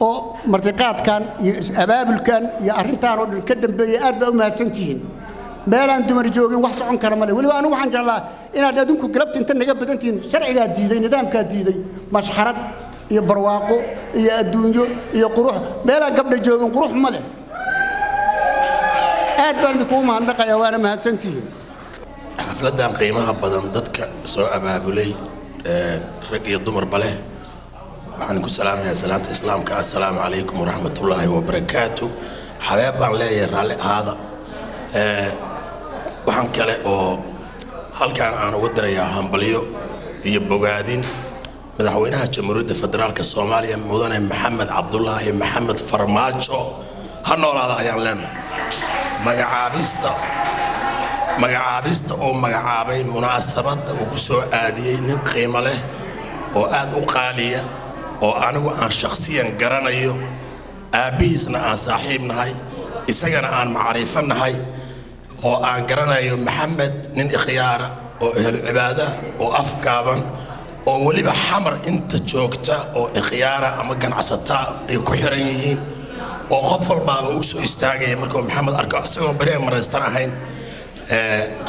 أو مرتقات كان أبابل كان يأرنتان والكدم بيأد مهات سنتين بلا أنتم رجوعين وحصون كرمله ولو أنا وحن جلا إن هذا دونك قلبت أنت نجبت أنتين شرع جديد نظام جديد مشحرات يا برواقو يا الدنيا يا قروح بلا قبل جوجن قروح مله aad baan ku mahadnaqayaa waana mahadsantihiin xafladan qiimaha badan dadka soo abaabulay rag iyo dumar bale waxaan ku salaamayaa salaanta islaamka assalaamu alaykum wa rahmatullahi wa barakaatuh xabaab baan leeyahay raalli ahaada waxaan kale oo halkaan aan uga dirayaa hambalyo iyo bogaadin madaxweynaha jamhuuriyadda federaalka Soomaaliya mudane Maxamed Cabdullaahi Maxamed Farmaajo ha noolaada ayaan leenahay magacaabista oo magacaabay munaasabada uu ku soo aadiyay nin qiimo leh oo aad u qaaliya oo anigu aan shakhsiyan garanayo aabihiisna aan saaxiib nahay isagana aan macrifan nahay oo aan garanayo Maxamed nin ikhyaara oo ehel cibaada oo afgaaban oo waliba xamar inta joogta oo ikhyaara ama ganacsata ay ku xiran yihiin oo qof walba uu soo istaagay markuu Maxamed arko asagoo bareen mareystan ahayn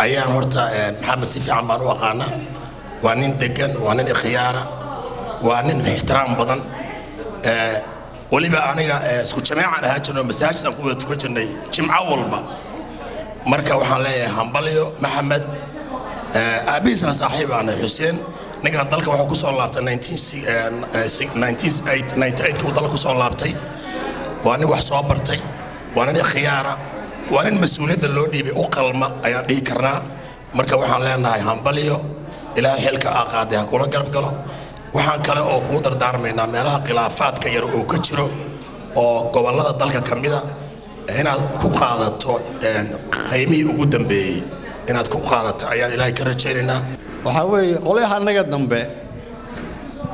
ayaan horta Maxamed si fiican baan u aqaana waa nin degan waa nin ikhyaara waa nin ixtiraam badan waliba aniga isku jamaacan ahaa jirno masaajidkan ku wada tukan jirnay jimco walba marka waxaan leeyahay hambalyo Maxamed aabihiisna saaxiib aan Xuseen ninkan dalka wuxuu ku soo laabtay 1998 ku dalka ku soo laabtay waa nin wax soo bartay waa nin khiyaara waa nin mas'uuliyadda loo dhiibay u qalma ayaan dhihi karnaa marka waxaan leenahay hambalyo ilaahay xilka aqaaday ha kula garab galo waxaan kale oo ku dardaarmaynaa meelaha khilaafaadka yar oo ka jiro oo gobolada dalka kamida inaad ku qaadato qiimihii ugu dambeeyay inaad ku qaadato ayaan ilaahay ka rajaynaynaa waxa weeye qolyaha naga dambe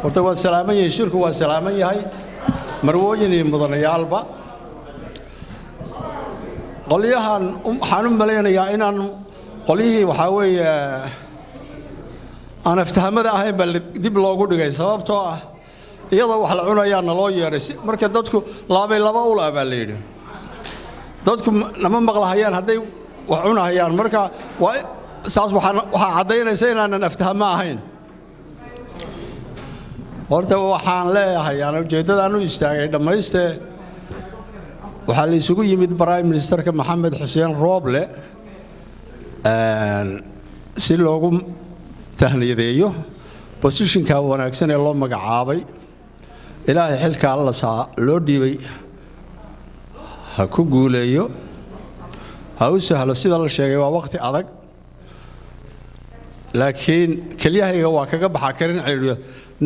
horta waa salaaman yahay shirku waa salaaman yahay marwooyin iyo mudanayaalba qolyahan waxaan u maleynayaa inaan qolyihii waxa weeye aan aftahamada ahayn baa dib loogu dhigay sababtoo ah iyadoo wax la cunayaa naloo yeeray marka dadku laba ul ah baa la yidhi dadku nama maqlahayaan hadday wax cunahayaan marka waa saas waxaa caddaynaysa inaanan aftahamo ahayn horta waxaan leeyahay aan ujeeddadaan u istaagay dhammaystee waxaa la isugu yimid prime ministerka Maxamed Xuseen Rooble si loogu tahniyadeeyo positionka wanaagsan ee loo magacaabay ilaahay xilka alla loo dhiibay ha ku guuleeyo ha u sahlo sida la sheegay waa waqti adag laakiin keliyahayga waa kaga baxa karin ciriyo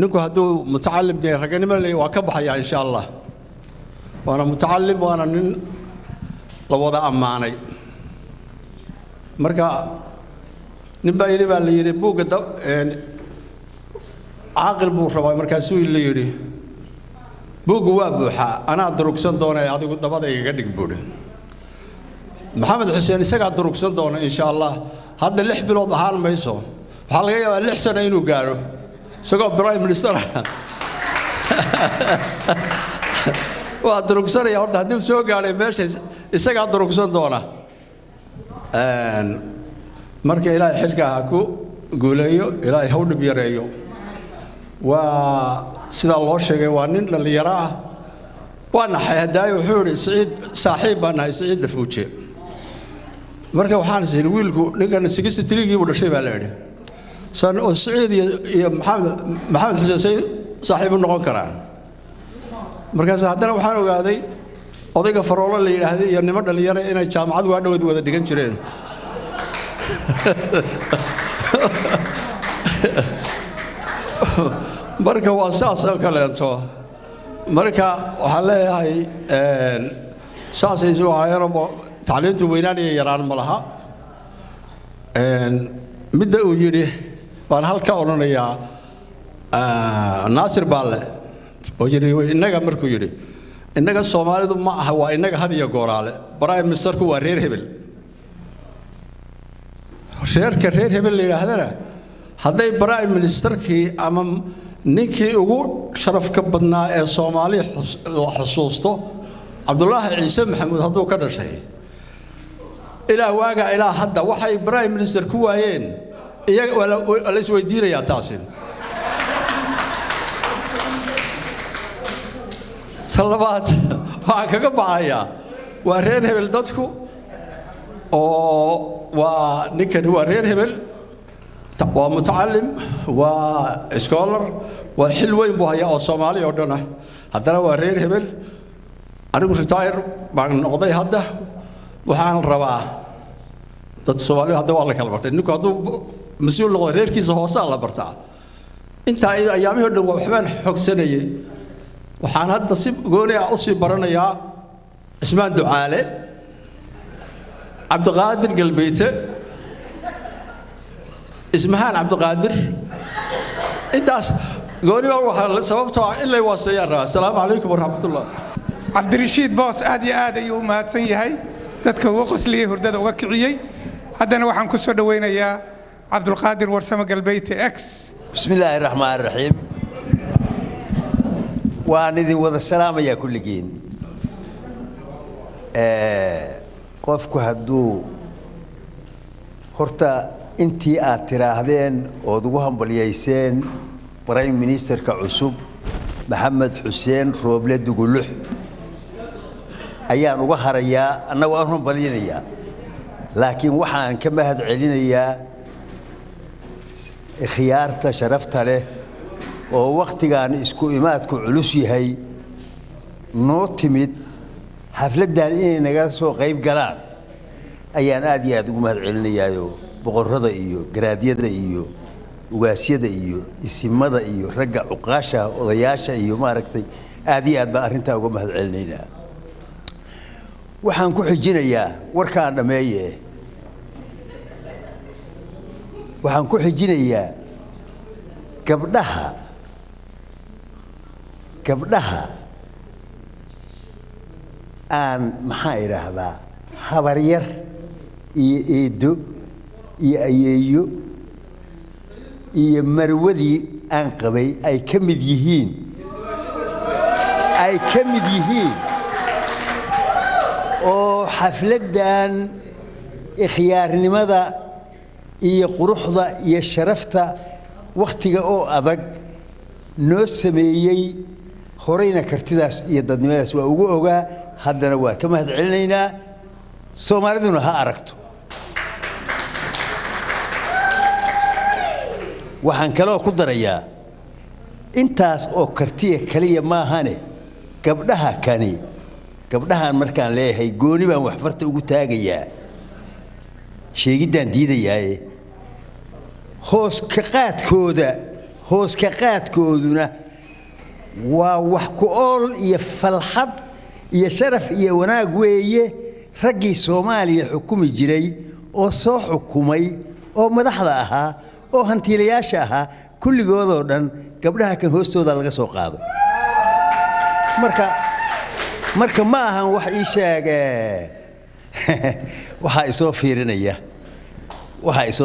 ninku hadduu mutacallim yahay raganimo leeyahay waa ka baxaya insha Allah waana mutacallim waana nin la wada ammaanay marka nin baa yiri baa la yiri buuga caaqil buu rabaa markaasuu la yiri buugu waa buuxa anaa durugsan doonay adigu dabada iga dhig buuda Maxamed Xuseen isaga durugsan doona insha Allah hadda 6 bilood ahaan mayso waxa laga yaabaa 6 sano inuu gaaro isagoo prime minister waa durugsanaya horta haddii soo gaaray meesha isaga durugsan doona marka ilaahay xilka ha ku guuleeyo ilaahay ha u dhib yareeyo waa sida loo sheegay waa nin dhalinyaro ah waa naxay hadaayo wuxuu yiri Saciid saaxiib baan nahay Saciid Dafuuje marka waxaan isii wiilku ninkan 63 buu dhashay baa la yiri san oo Saciid iyo Maxamed Xuseen saaxiib u noqon karaan markaas haddana waxaan ogaaday odayga Faroolo la yiraahdo iyo nimo dhalinyaro inay jaamacad waa dhawaad wada dhigan jireen marka waa saas oo kale to marka waxa leeyahay saasay soo hayro tacliintu weynaan iyo yaraan ma laha midda uu yidhi waan halka odhanayaa naasir baalle oo yidhi innaga markuu yidhi innaga soomaalidu ma aha waa innaga had iyo gooraale prime ministerku waa reer hebel reer hebel la yidhaahdana hadday prime ministerkii ama ninkii ugu sharafka badnaa ee soomaali la xusuusto cabdulaahi ciise maxamuud hadduu ka dhashay ilaa waaga ilaa hadda waxay prime minister ku waayeen iyaga waa la isweydiinayaa taasi talabaad waxaan kaga baxayaa waa reer hebel dadku oo waa ninkani waa reer hebel waa mutacalim waa scholar waa xil weyn buu hayaa oo soomaali oo dhan ah haddana waa reer hebel anigu retire baan noqday hadda waxaan rabaa dad soomaali hadda waa la kala bartay ninku hadduu mas-uul noqdo reerkiisa hoosaa la bartaa intaa ayaamihii o dhan waxbaan xogsanayay waxaan hadda si gooni ah u sii baranayaa cismaan ducaale cabdiqaadir galbeete ismahaan cabdiqaadir intaas gooni baa waxaa sababtoo ah in lay waaseeyaan rabaa asalaamu calaykum waraxmatullah cabdirashiid boos aad iyo aad ayuu u mahadsan yahay dadka uga qosliyey hurdada uga kiciyey haddana waxaan ku soo dhawaynayaa cabdulqaadir warsame galbeete x bismillaahi raxmaani raxiim waan idin wada salaamayaa kulligiin qofku hadduu horta intii aad tiraahdeen ood ugu hambalyayseen prime ministerka cusub maxamed xuseen rooble dugulux ayaan uga harayaa anna waan hambalyanayaa laakiin waxaan ka mahad celinayaa khiyaarta sharafta leh oo wakhtigan isku imaadku culus yahay noo timid xafladdan inay naga soo qayb galaan ayaan aad iyo aad ugu mahad celinayaayo boqorrada iyo garaadyada iyo ugaasyada iyo isimada iyo ragga cuqaasha odayaasha iyo maaragtay aad iyo aad baan arrintaa uga mahad celinaynaa waxaan ku xijinayaa warkaan dhammeeye waxaan ku xijinayaa gabdhaha aan maxaa idhaahdaa habaryar iyo eedo iyo ayeeyo iyo marwadii aan qabay ay ka mid yihiin oo xafladdan ikhyaarnimada iyo quruxda iyo sharafta wakhtiga oo adag noo sameeyey horeyna kartidaas iyo dadnimadaas waa ugu ogaa haddana waa ka mahad celinaynaa soomaaliduna ha aragto waxaan kaloo ku darayaa intaas oo kartiya kaliya maahane gabdhahan markaan leeyahay gooni baan waxbarta ugu taagayaa sheegiddaan diidayaaye hoos ka qaadkooduna waa wax ku ool iyo falxad iyo sharaf iyo wanaag weeye raggii soomaaliya xukumi jiray oo soo xukumay oo madaxda ahaa oo hantiilayaasha ahaa kulligoodoo dhan gabdhaha kan hoostooda laga soo qaado marka ma ahan wax ii sheege waxaa isoo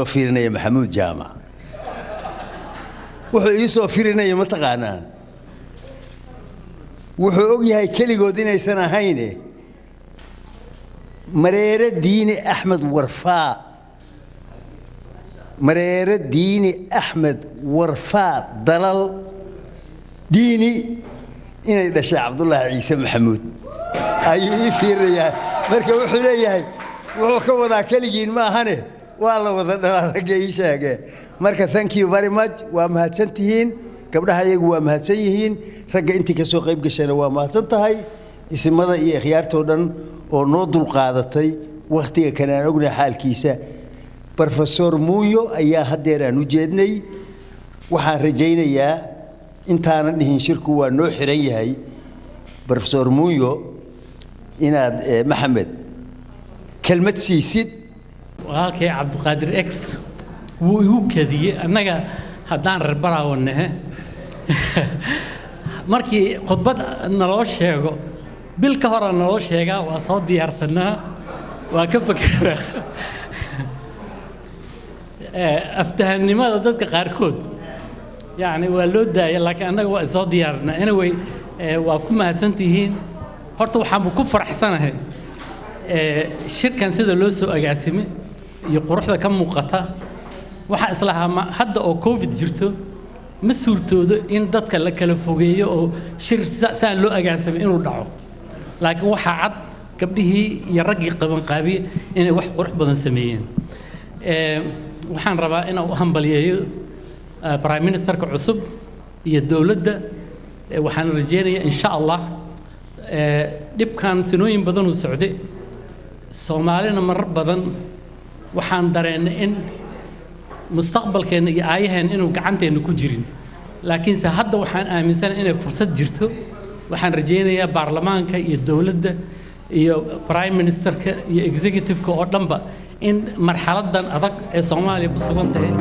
fiirinaya maxamuud jaamac wuxuu ii soo fiirinaya mataqaanaan wuxuu og yahay keligood inaysan ahayne mareere diini axmed warfaa dalal diini inay dhashay cabdulaahi ciise maxamuud ayuu ii fiirinayaa marka wuxuu leeyahay wuxuu ka wadaa keligiin ma ahane waa la wada dhalaa ragga ii sheege marka thank you very much waa mahadsan tihiin gabdhaha iyagu waa mahadsan yihiin ragga intii ka soo qayb gashayna waa mahadsan tahay isimada iyo ikhyaartoo dhan oo noo dulqaadatay wakhtiga kan aan ognahay xaalkiisa brofesor muuyo ayaa haddeer aan u jeednay waxaan rajaynayaa intaanan dhihin shirku waa noo xiran yahay brofesor muuyo inaad maxamed kelmad siisid walaalkay cabdiqaadir x wuu igu kadiyey annaga haddaan reer baraawanahe markii khudbad naloo sheego bil ka hore naloo sheegaa waa soo diyaarsanaa waa ka fakeraa aftahannimada dadka qaarkood yacni waa loo daaya laakiin annaga waa soo diyaarnaa anyway waa ku mahadsantihiin horta waxaan ku faraxsanahay shirkan sida loo soo agaasimay iyo quruxda ka muuqata waxaa islahaa hadda oo covid jirto ma suurtoodo in dadka la kala fogeeyo oo shir saan loo agaasimay inuu dhaco laakiin waxaa cad gabdhihii iyo raggii qabanqaabiye inay wax qurux badan sameeyeen waxaan rabaa inaan u hambaliyeeyo prime ministerka cusub iyo dowladda waxaan rajeynayaa insha allah dhibkan sinooyin badan uu socday soomaalina marar badan waxaan dareennay in mustaqbalkeena iyo aayaheen inuu gacanteena ku jirin laakiinse hadda waxaan aaminsanahay inay fursad jirto waxaan rajeynayaa baarlamaanka iyo dowladda iyo prime ministerka iyo executive-ka oo dhanba in marxaladan adag ee Soomaaliya ku sugan tahay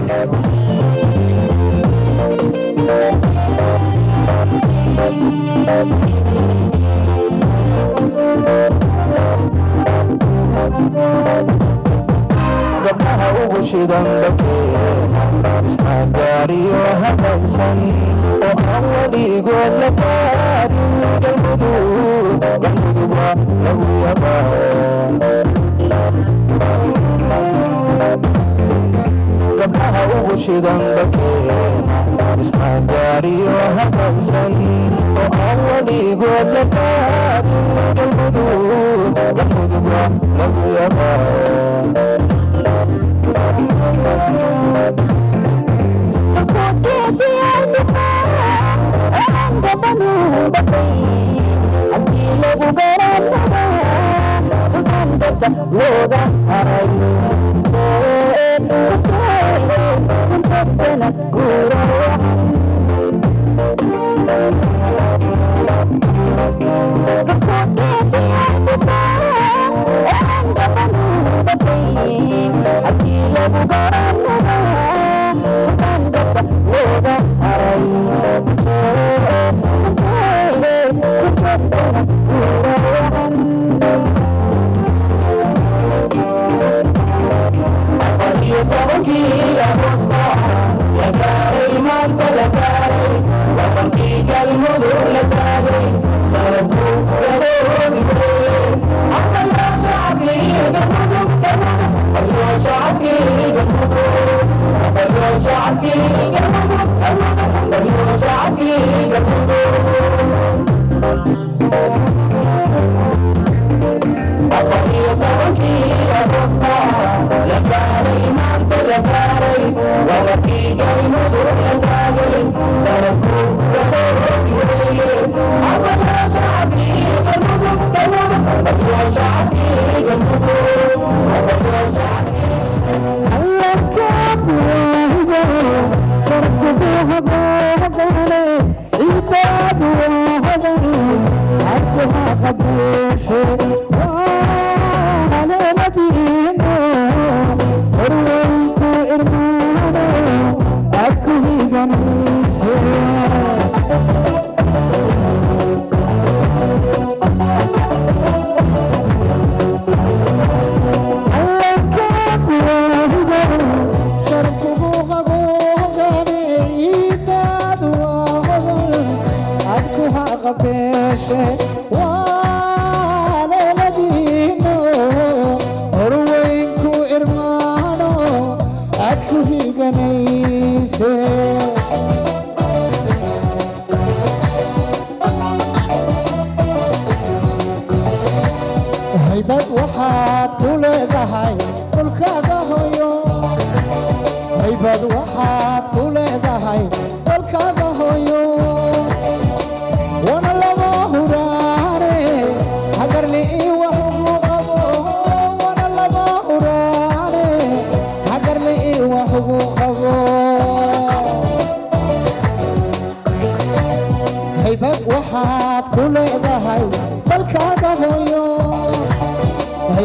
gabdhaha ugu shidan dhakeena isnaagaariyo hadaysan oo aan weligood la gaarin galmudug waa lagu yaqaan gabdhaha ugu shidan dhakeena isnaagaariyo hadaysan oo aan weligood la gaarin galmudug waa lagu yaqaan looga haray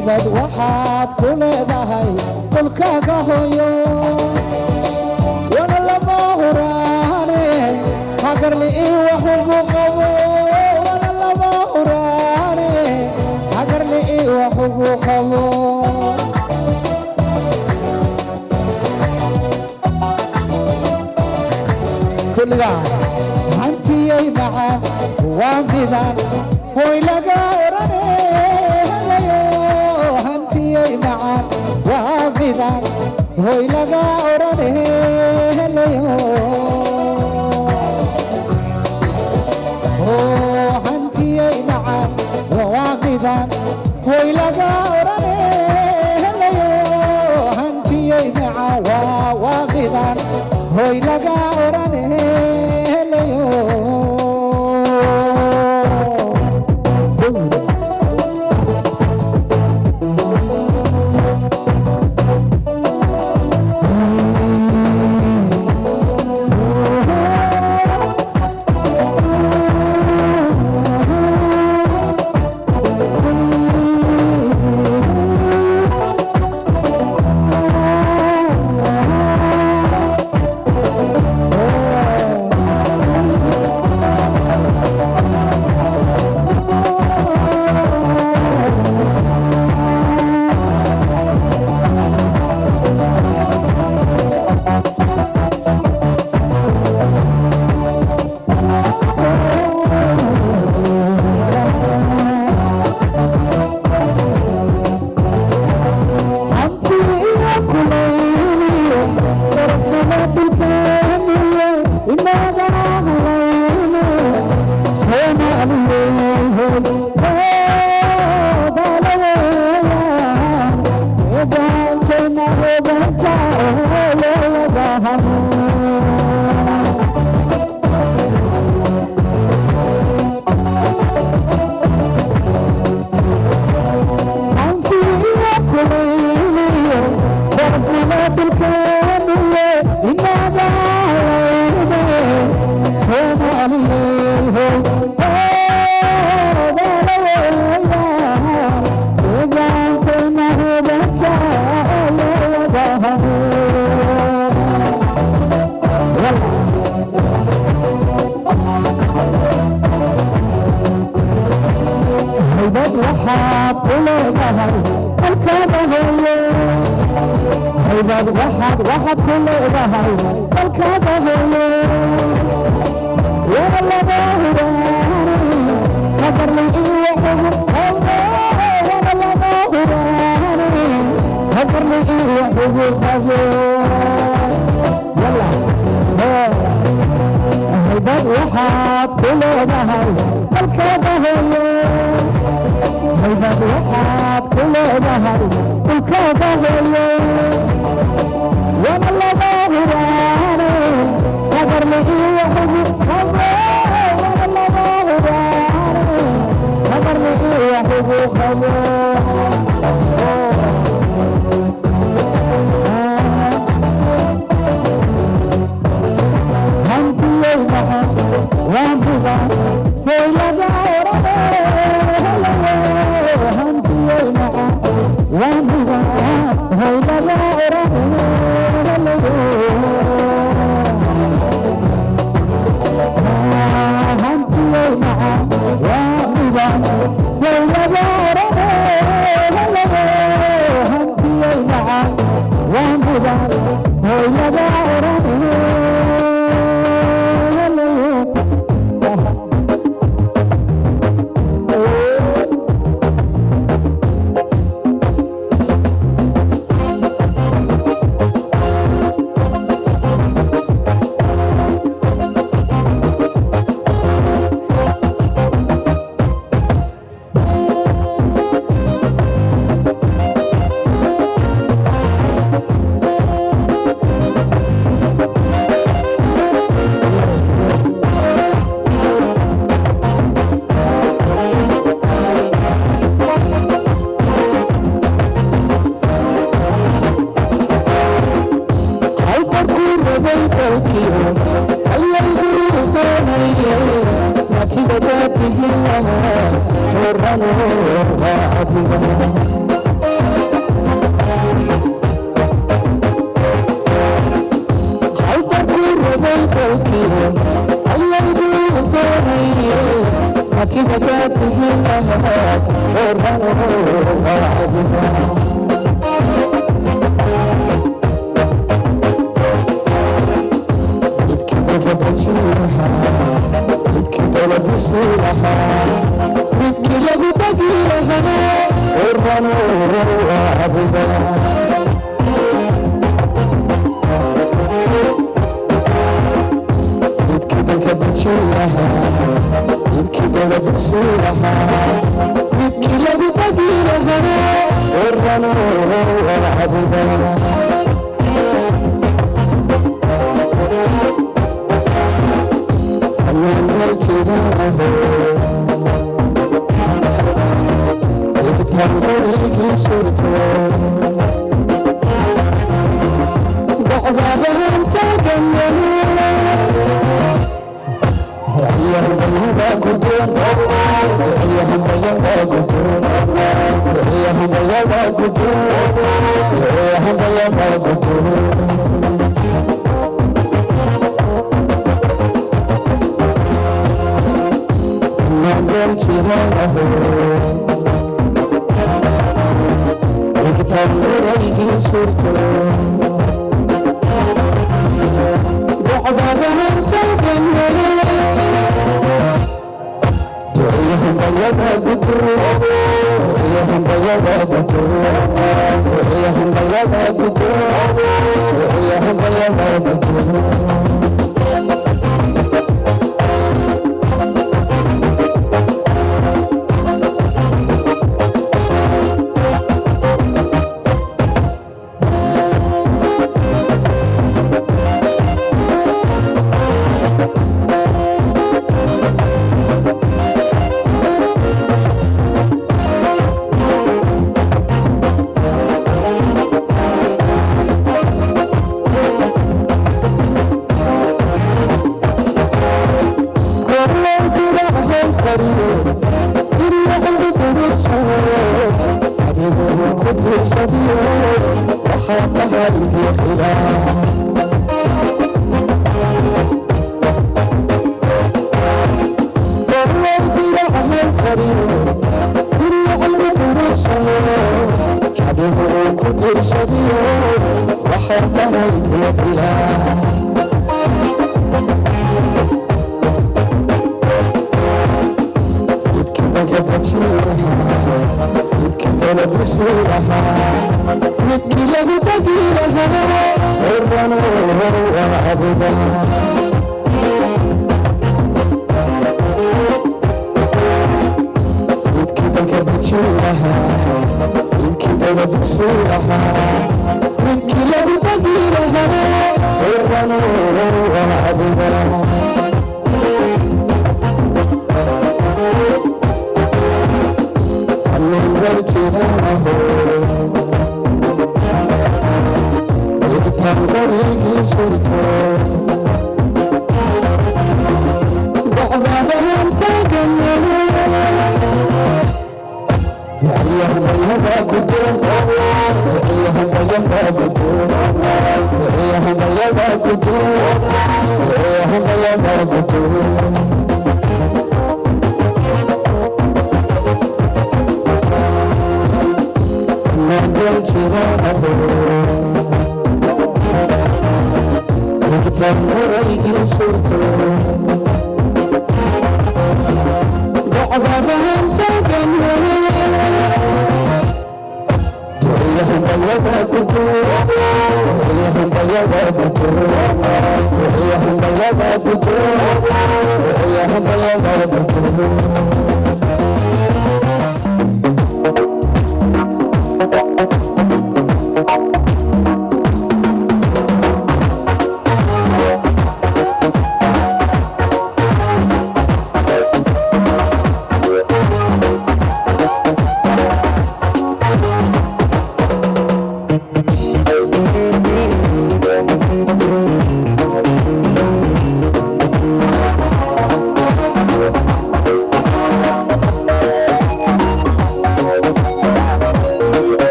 haybad waxaad ku leedahay dhulkaaga hooyo wana lama huraane hagarli ii waxugu qabo wana lama huraane hagarli ii waxugu qabo kulligaa hantiyay macaan waa midaan hoy laga orane helayo hantiyay macaan waa midaan hoy laga orane helayo hantiyay macaan waa midaan hoy laga orane helayo hantiyay macaan waa midaan hoy laga orane helayo الكيوم أيام دوني ما كبتت هنا غربان وعدنا كده بدسيلها كده بدقيلها الرنور وعبدا كده بدشيلها كده بدسيلها كده بدقيلها الرنور وعبدا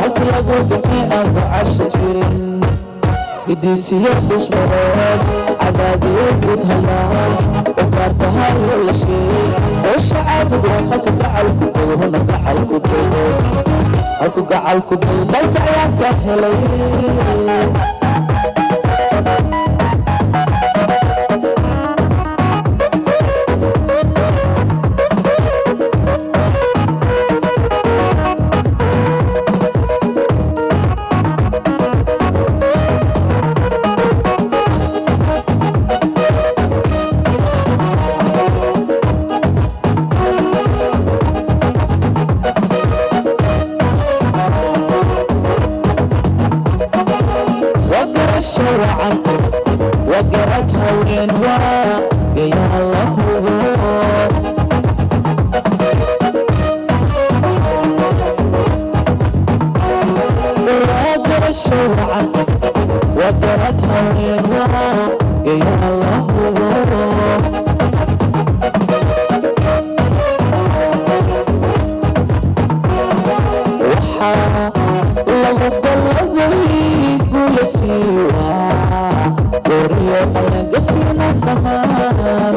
Halka lagu gamay aan gocasha jirin idisiyo dusmareed cadaadiyo guud halmaan ugaartahayo la sheeg oo shacaabigu halka gacalku dogona gacalku dogo halku gacalku dogo dalka ayaan ka helay وقرك هوين وقيا الله وقر الشوعة وقرك هوين وقيا الله وحا لو قلبي قول سيوا Gloria alla gasina kaman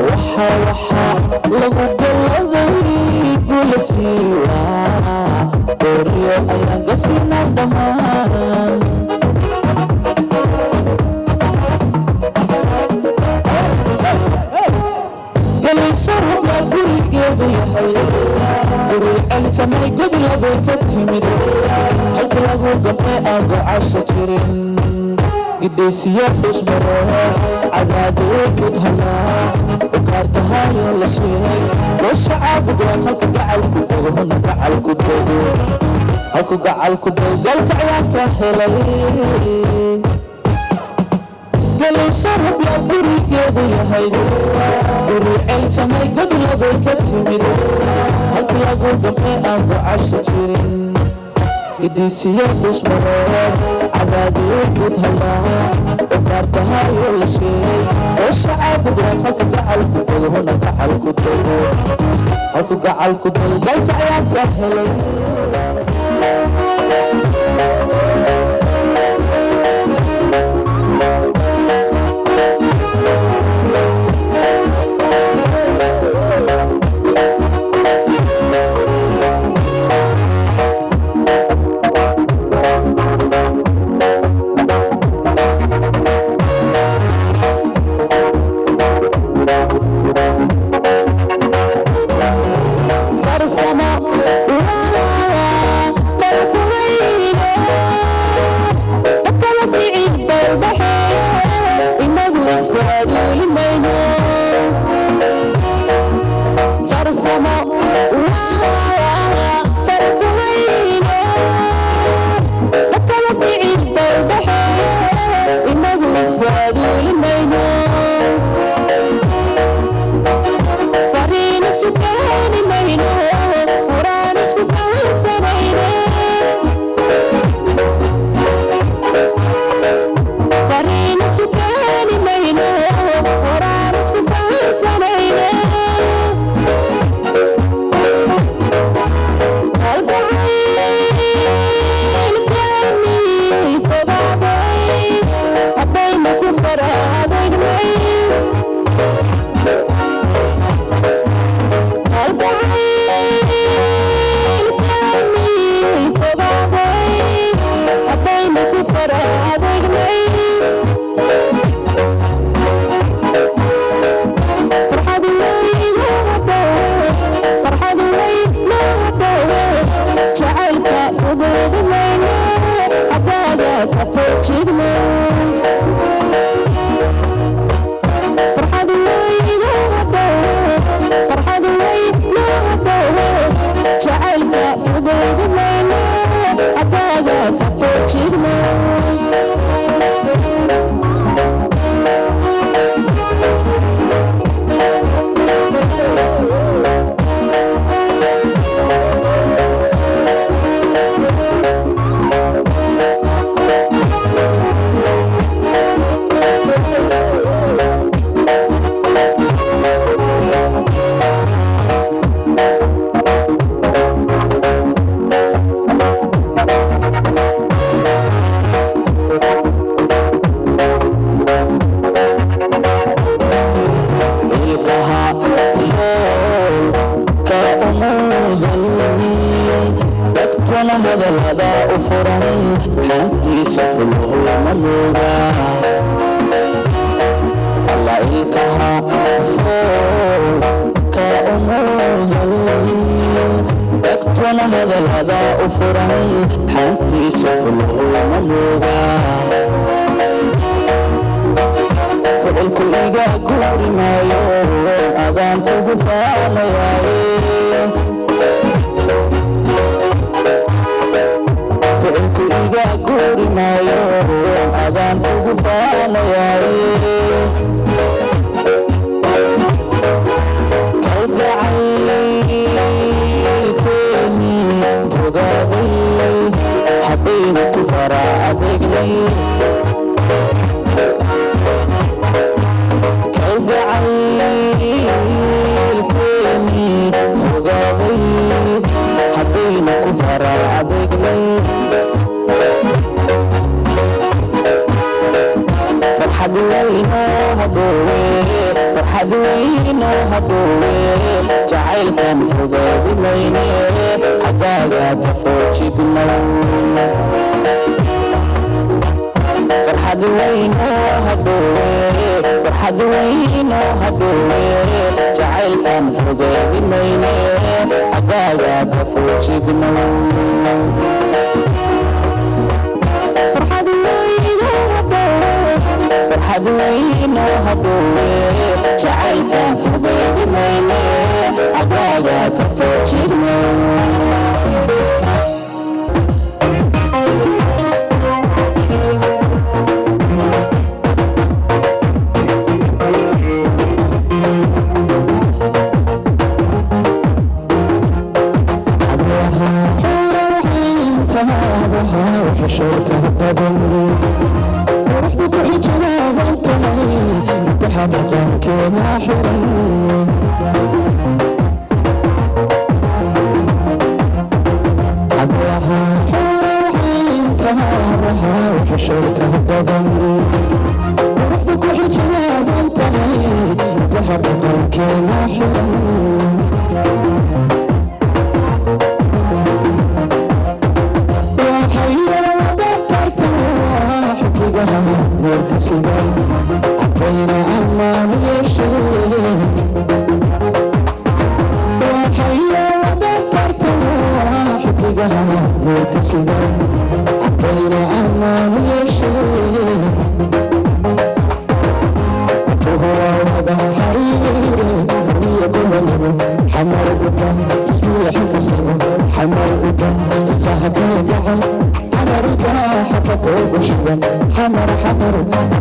waxa lagu galay gulasiwa Gloria alla gasina kaman galay sarba gurigeedu yahay الجمعي قد لبيك التمر الكلاغو قمي أقو عشا جرين إديسيا بشمره عدادي قد هلا وكارتها يولا شيء والشعاب قوان هلك قعال كبير هنا قعال كبير هلكو قعال كبير قالك عياك هلي قالوا شرب يا بري قيدو يا هيدو بري الجمعي قد لبيك التمر الكلاغو قمي أقو عشا جرين إديسيا بشمره عدادي قد هلا وكارتها يولا شيء والشعاب قوان هلك قعال كبير هنا قعال كبير هلكو قعال كبير قالك عياك هلي Sama hadalada u furan xantiisa fulhu maluga alla ilkaha ka umudal dhagtuna hadalada u furan xantiisa fulhu maluga ficilku iga guuri maayo adaan kugu faanayaaye ficilku iga guuri maayo adaan kugu faanayaaye kalgacaylkeeni fogaaday haddaynu ku fara adeegnay kalgacaylkeeni fogaaday haddaynu ku fara adeegnay farxad weynoo haboowe farxad weynoo haboowe jacaylkan fogaadi mayne xaggaaga ka foojignow farxad weynoo haboowe farxad weynoo haboowe jacaylkan fogaadi mayne xaggaaga ka foojignow farxad weynoo haboowe jacaylkan fogaadi mayne xaggaaga ka foojignow وحشوكه بدن ورحتك حجاب انتهي بحبك ناحرا حبوها حوري انتهابها وحشوكه بدن ورحتك حجاب انتهي بحبك ناحرا مركزين عطينا عمان يشين وحيا وذكرت واحد لقاها مركزين عطينا عمان يشين وهو هذا حريري ويقوم حمر قدام يحيي كسر حمر قدام سهك الجعل حمر داح حطوب شبه حمر حمر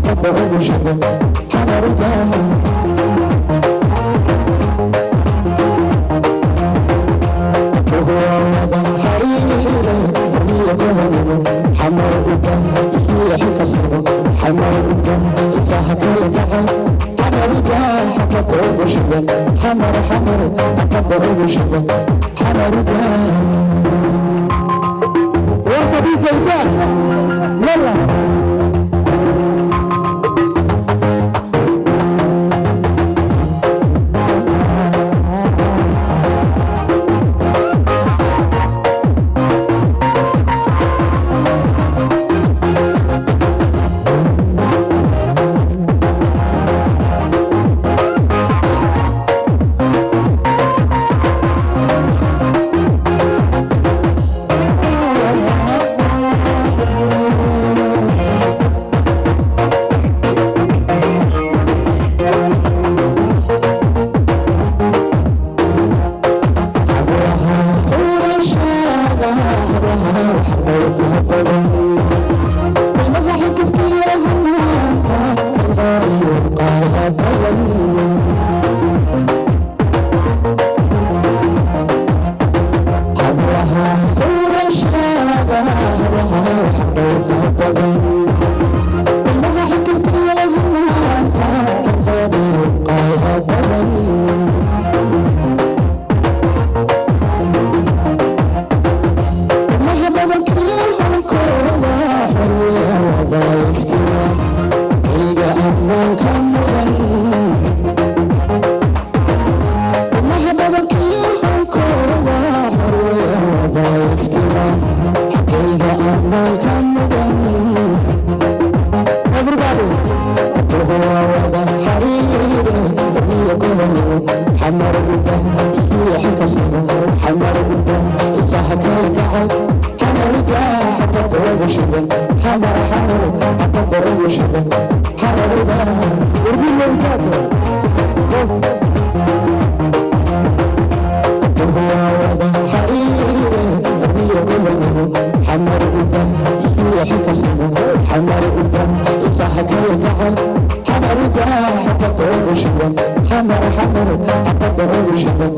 حطوب شبه حمر داح وهو وضع حريري ويقوم حمر قدام يحيي كسر حمر قدام سهك الجعل حمر داح حطوب شبه حمر حمر حطوب شبه حمر داح وارتبي زيدان يلا حمر قدام صحك القعد حمر قدام حتى الضرب شدن حمر حتى الضرب شدن حمر قدام وربي له الجابر هو وضع حقيقي ربي كل منه حمر قدام يحيى كسبه حمر قدام صحك القعد حمر قدام حتى الضرب شدن حمر حتى الضرب شدن